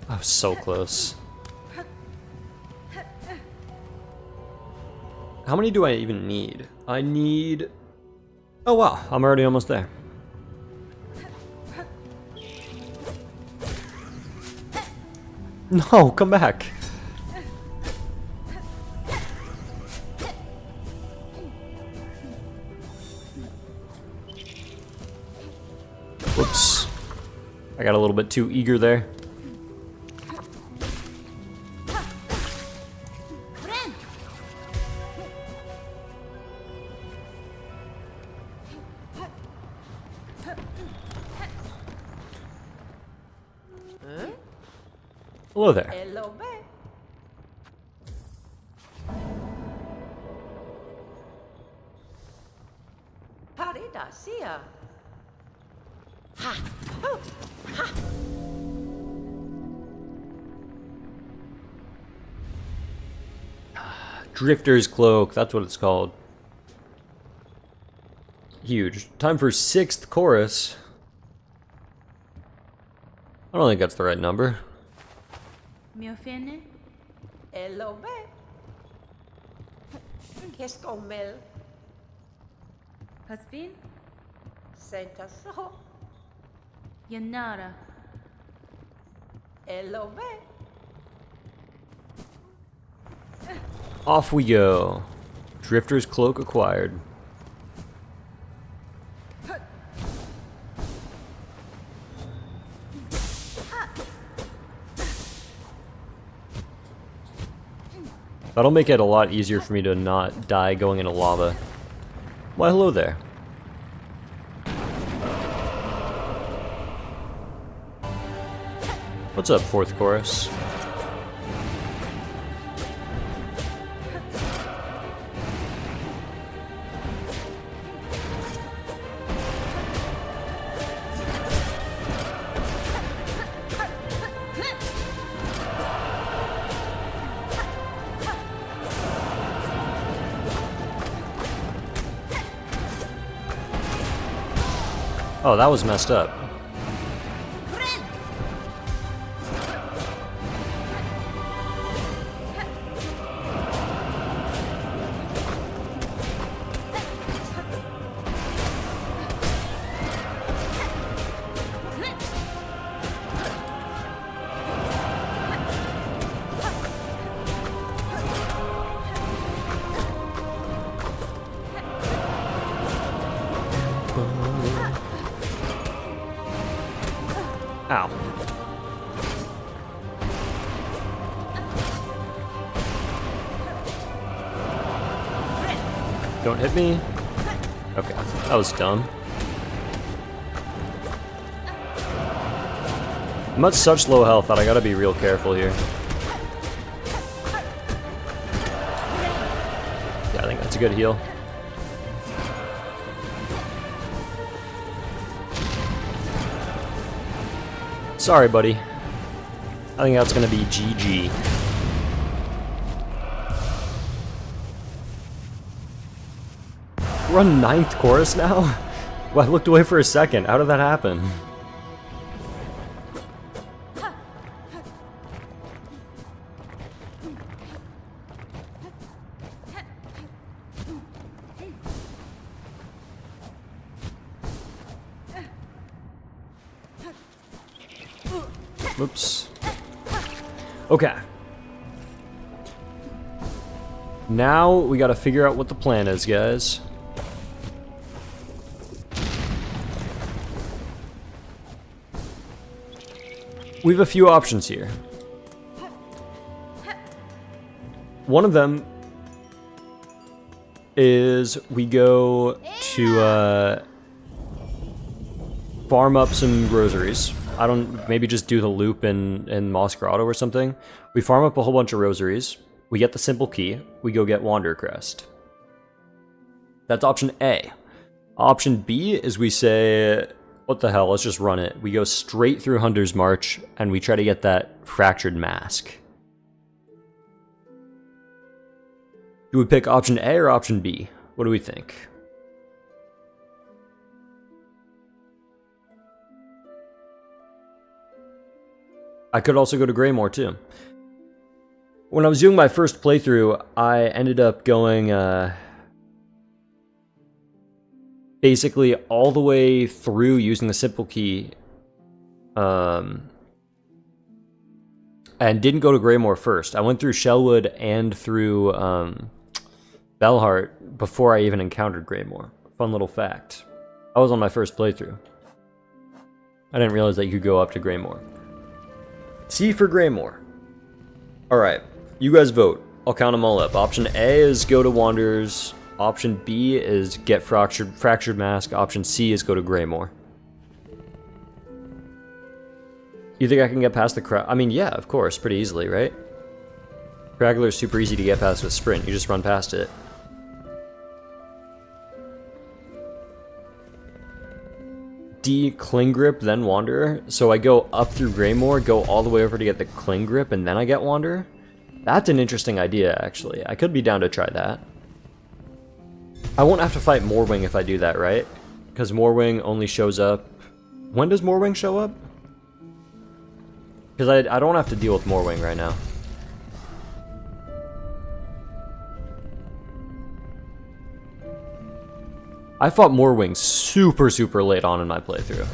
I was so close. How many do I even need? I need... Oh wow, I'm already almost there. No, come back. Whoops. I got a little bit too eager there. Hello there. Hello, be. Parida sia. Ha! Oh! Ha! Drifter's Cloak, that's what it's called. Huge. Time for 6th chorus. I don't think that's the right number. Miofene? Hello, be. Qu'est-ce qu'on mêle? Pasvin? Senta so. Yanara. Hello, be. Off we go. Drifter's Cloak acquired. That'll make it a lot easier for me to not die going into lava. Why, hello there. What's up, 4th chorus? Oh, that was messed up. Ow. Don't hit me. Okay, that was dumb. I'm at such low health that I gotta be real careful here. Yeah, I think that's a good heal. Sorry, buddy. I think that's gonna be GG. We're on 9th chorus now? Well, I looked away for a second. How did that happen? Whoops. Okay. Now we gotta figure out what the plan is, guys. We have a few options here. One of them is we go to farm up some rosaries. Maybe just do the loop in Moss Grotto or something. We farm up a whole bunch of rosaries. We get the simple key. We go get Wanderer Crest. That's option A. Option B is we say, What the hell, let's just run it. We go straight through Hunter's March, and we try to get that fractured mask. Do we pick option A or option B? What do we think? I could also go to Greymore too. When I was doing my first playthrough, I ended up going basically all the way through using the simple key, and didn't go to Greymore first. I went through Shellwood and through Bellheart before I even encountered Greymore. Fun little fact. I was on my first playthrough. I didn't realize that you could go up to Greymore. C for Greymore. Alright, you guys vote. I'll count them all up. Option A is go to Wanderers. Option B is get Fractured Mask. Option C is go to Greymore. You think I can get past the crowd? I mean, yeah, of course, pretty easily, right? Craggler is super easy to get past with Sprint. You just run past it. D, Cling Grip, then Wanderer. So I go up through Greymore, go all the way over to get the Cling Grip, and then I get Wanderer? That's an interesting idea, actually. I could be down to try that. I won't have to fight Morwing if I do that, right? Because Morwing only shows up... When does Morwing show up? Because I don't have to deal with Morwing right now. I fought Morwing super late on in my playthrough.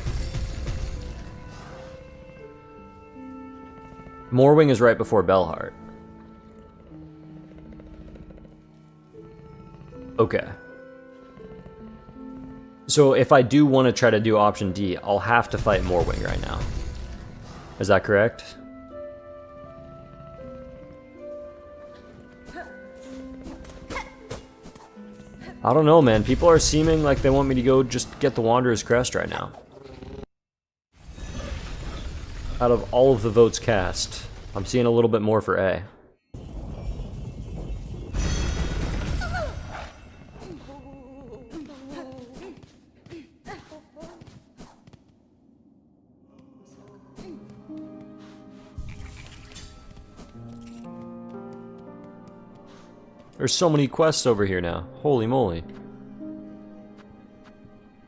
Morwing is right before Bellheart. Okay. So if I do want to try to do option D, I'll have to fight Morwing right now. Is that correct? I don't know, man. People are seeming like they want me to go just get the Wanderer's Crest right now. Out of all of the votes cast, I'm seeing a little bit more for A. There's so many quests over here now. Holy moly.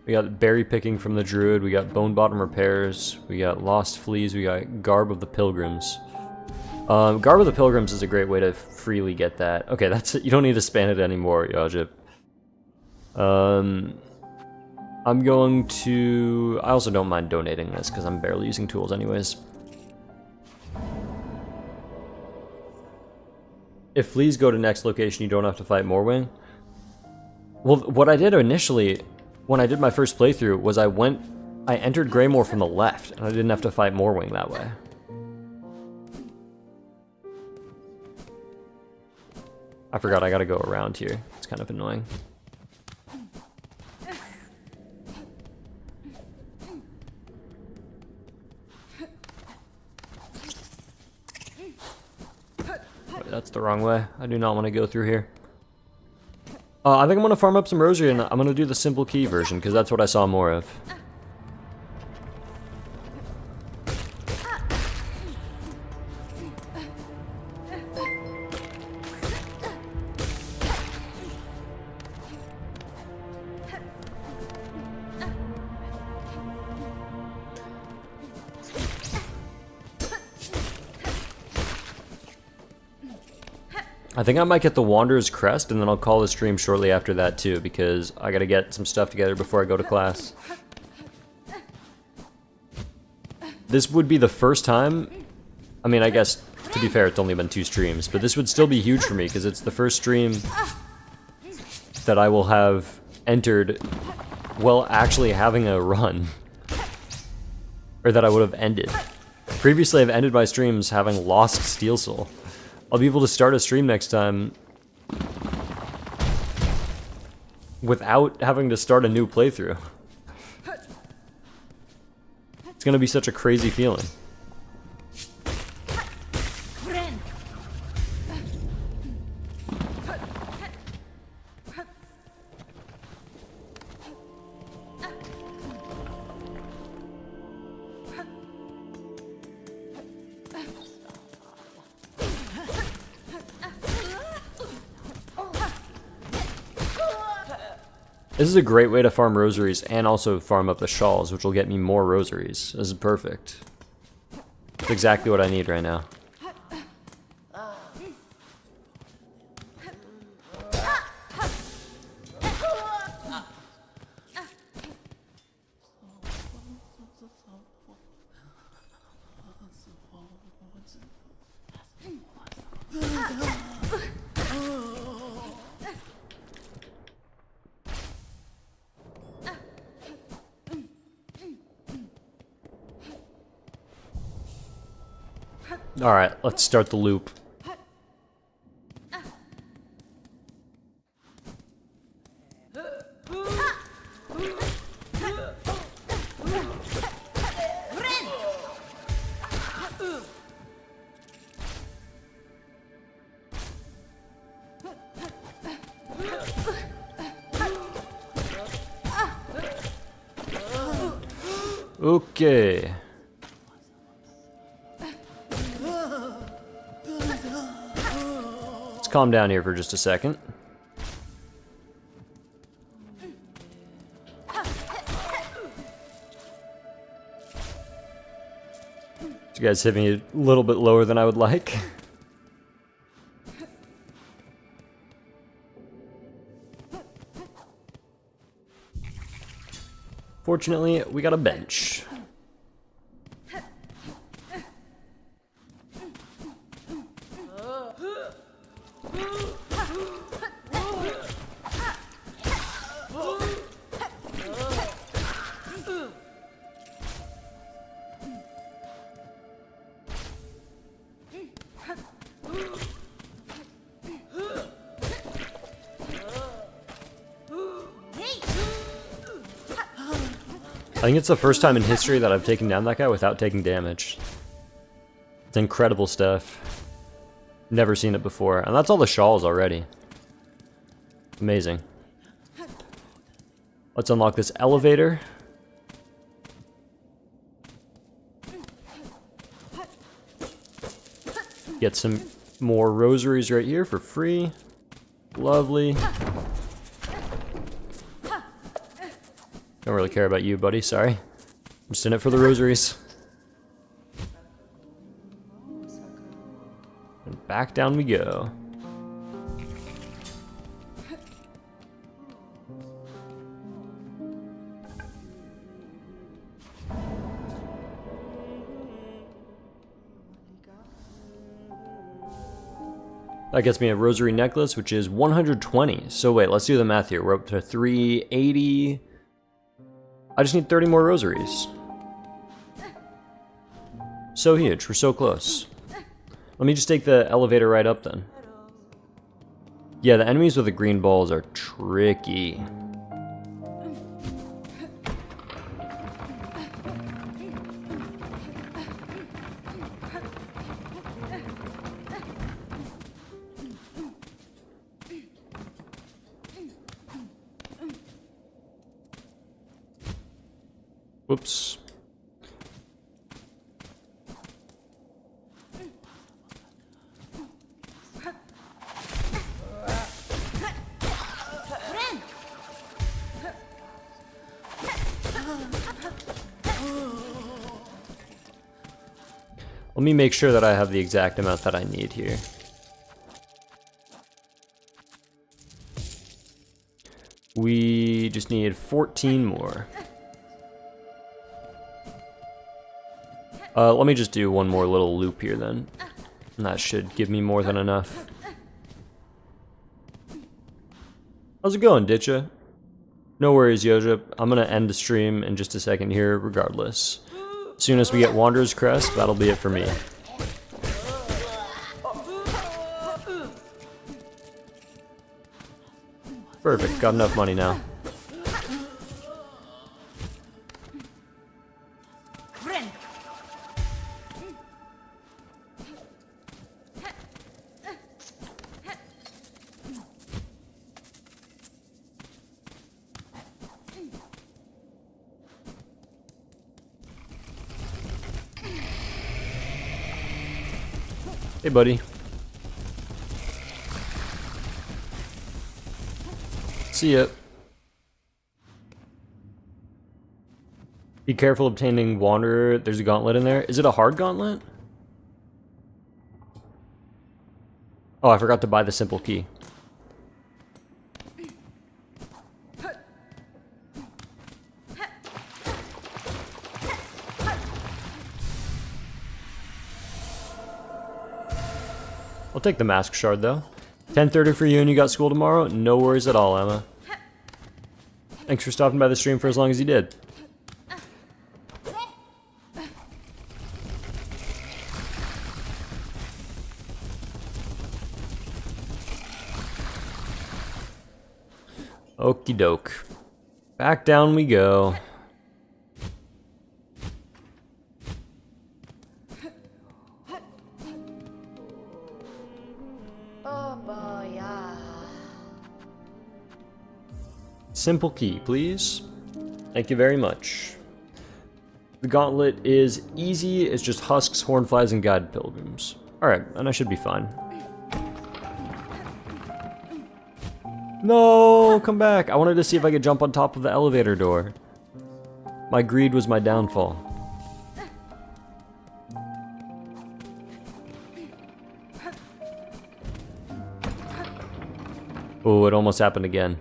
We got berry picking from the druid, we got bone bottom repairs, we got lost fleas, we got garb of the pilgrims. Garb of the pilgrims is a great way to freely get that. Okay, that's it. You don't need to span it anymore, Yajip. I'm going to... I also don't mind donating this because I'm barely using tools anyways. If fleas go to next location, you don't have to fight Morwing. Well, what I did initially, when I did my first playthrough, was I entered Greymore from the left, and I didn't have to fight Morwing that way. I forgot I gotta go around here. It's kind of annoying. That's the wrong way. I do not want to go through here. I think I'm going to farm up some rosary and I'm going to do the simple key version because that's what I saw more of. I think I might get the Wanderer's Crest, and then I'll call the stream shortly after that too, because I gotta get some stuff together before I go to class. This would be the first time, I mean, I guess, to be fair, it's only been 2 streams, but this would still be huge for me, because it's the first stream that I will have entered while actually having a run. Or that I would have ended. Previously, I've ended my streams having lost Steel Soul. I'll be able to start a stream next time without having to start a new playthrough. It's gonna be such a crazy feeling. This is a great way to farm rosaries and also farm up the shawls, which will get me more rosaries. This is perfect. It's exactly what I need right now. Alright, let's start the loop. Okay. Let's calm down here for just a second. You guys hit me a little bit lower than I would like. Fortunately, we got a bench. I think it's the first time in history that I've taken down that guy without taking damage. It's incredible stuff. Never seen it before. And that's all the shawls already. Amazing. Let's unlock this elevator. Get some more rosaries right here for free. Lovely. Don't really care about you, buddy. Sorry. I'm just in it for the rosaries. And back down we go. That gets me a rosary necklace, which is 120. So wait, let's do the math here. We're up to 380. I just need 30 more rosaries. So huge, we're so close. Let me just take the elevator right up then. Yeah, the enemies with the green balls are tricky. Whoops. Let me make sure that I have the exact amount that I need here. We just need 14 more. Let me just do one more little loop here then. And that should give me more than enough. How's it going, Ditcha? No worries, Yoja. I'm gonna end the stream in just a second here regardless. As soon as we get Wanderer's Crest, that'll be it for me. Perfect, got enough money now. Hey, buddy. See ya. Be careful obtaining Wanderer. There's a gauntlet in there. Is it a hard gauntlet? Oh, I forgot to buy the simple key. I'll take the mask shard though. 10:30 for you and you got school tomorrow? No worries at all, Emma. Thanks for stopping by the stream for as long as you did. Okie doke. Back down we go. Oh boy, yeah. Simple key, please. Thank you very much. The gauntlet is easy. It's just husks, hornflies, and guide pilgrims. Alright, and I should be fine. No, come back. I wanted to see if I could jump on top of the elevator door. My greed was my downfall. Oh, it almost happened again.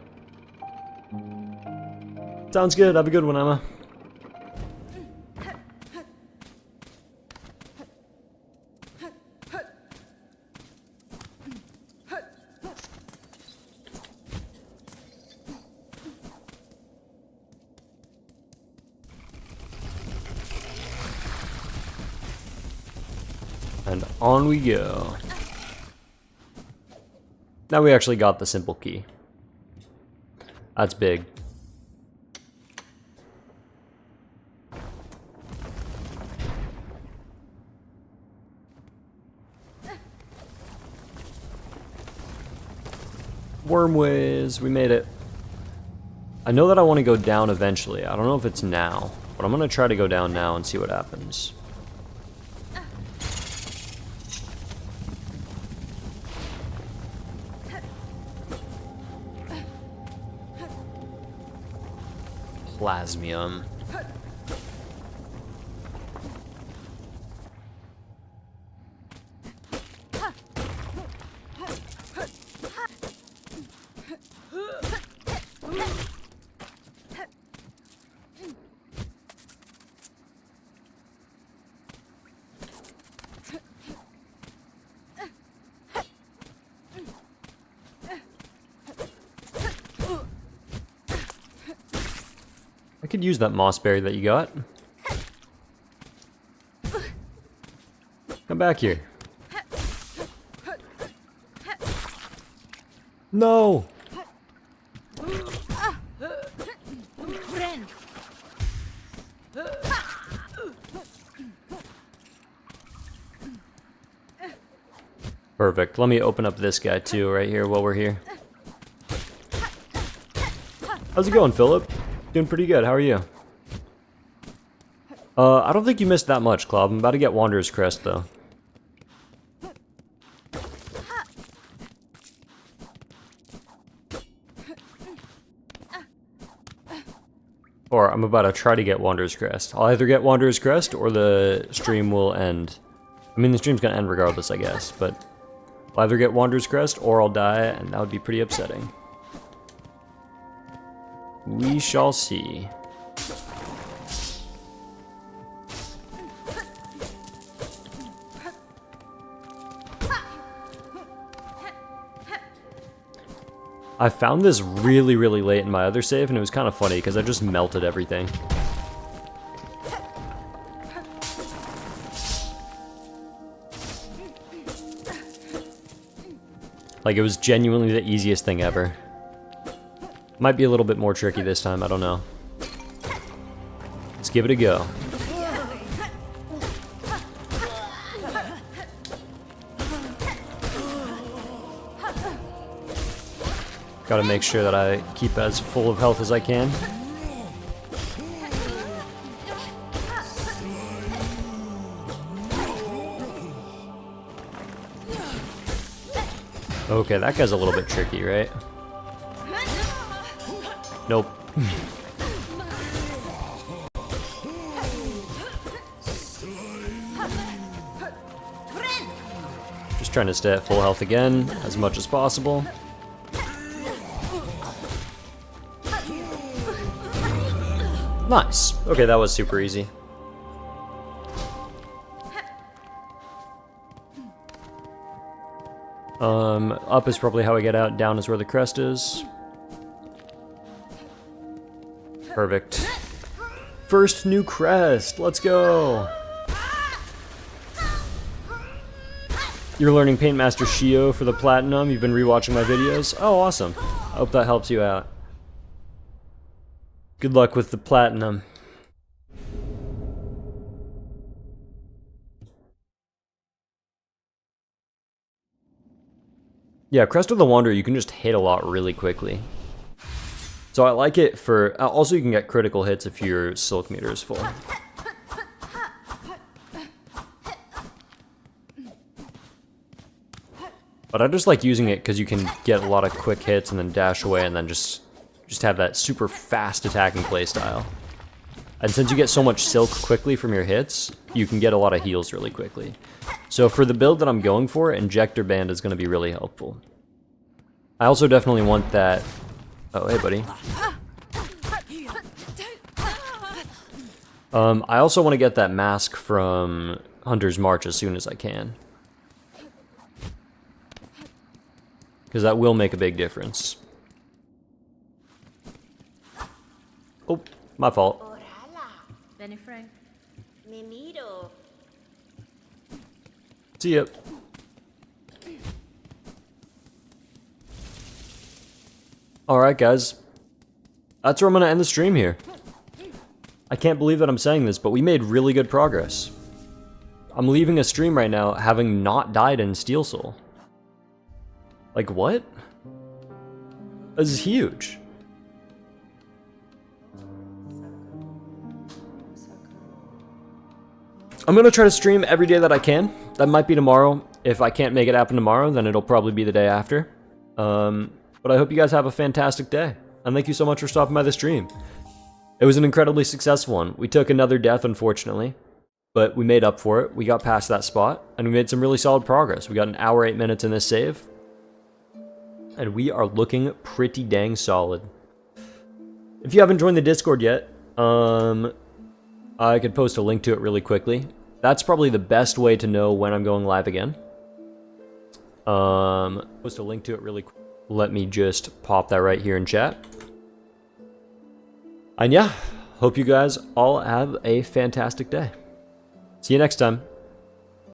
Sounds good. Have a good one, Emma. And on we go. Now we actually got the simple key. That's big. Wormways, we made it. I know that I want to go down eventually. I don't know if it's now, but I'm going to try to go down now and see what happens. Plasmium. I could use that moss berry that you got. Come back here. No! Perfect. Let me open up this guy too right here while we're here. How's it going, Philip? Doing pretty good. How are you? I don't think you missed that much, Club. I'm about to get Wanderer's Crest, though. Or I'm about to try to get Wanderer's Crest. I'll either get Wanderer's Crest or the stream will end. I mean, the stream's gonna end regardless, I guess, but I'll either get Wanderer's Crest or I'll die, and that would be pretty upsetting. We shall see. I found this really, really late in my other save, and it was kind of funny because I just melted everything. Like, it was genuinely the easiest thing ever. Might be a little bit more tricky this time, I don't know. Let's give it a go. Gotta make sure that I keep as full of health as I can. Okay, that guy's a little bit tricky, right? Nope. trying to stay at full health again as much as possible. Nice. Okay, that was super easy. Up is probably how I get out, down is where the crest is. Perfect. First new crest, let's go! You're learning Paint Master Shio for the Platinum, you've been rewatching my videos? Oh, awesome. I hope that helps you out. Good luck with the Platinum. Yeah, Crest of the Wanderer, you can just hit a lot really quickly. So I like it for... Also, you can get critical hits if your Silk meter is full. But I just like using it because you can get a lot of quick hits and then dash away and then just have that super fast attacking playstyle. And since you get so much Silk quickly from your hits, you can get a lot of heals really quickly. So for the build that I'm going for, Injector Band is going to be really helpful. I also definitely want that... Oh, hey, buddy. I also want to get that mask from Hunter's March as soon as I can. Because that will make a big difference. Oh, my fault. Benny Frank. Me miro. See ya. Alright guys, that's where I'm going to end the stream here. I can't believe that I'm saying this, but we made really good progress. I'm leaving a stream right now having not died in Steel Soul. Like what? This is huge. I'm going to try to stream every day that I can. That might be tomorrow. If I can't make it happen tomorrow, then it'll probably be the day after. But I hope you guys have a fantastic day. And thank you so much for stopping by the stream. It was an incredibly successful one. We took another death, unfortunately. But we made up for it. We got past that spot. And we made some really solid progress. We got an hour, 8 minutes in this save. And we are looking pretty dang solid. If you haven't joined the Discord yet, I could post a link to it really quickly. That's probably the best way to know when I'm going live again. Post a link to it really quick. Let me just pop that right here in chat. And yeah, hope you guys all have a fantastic day. See you next time.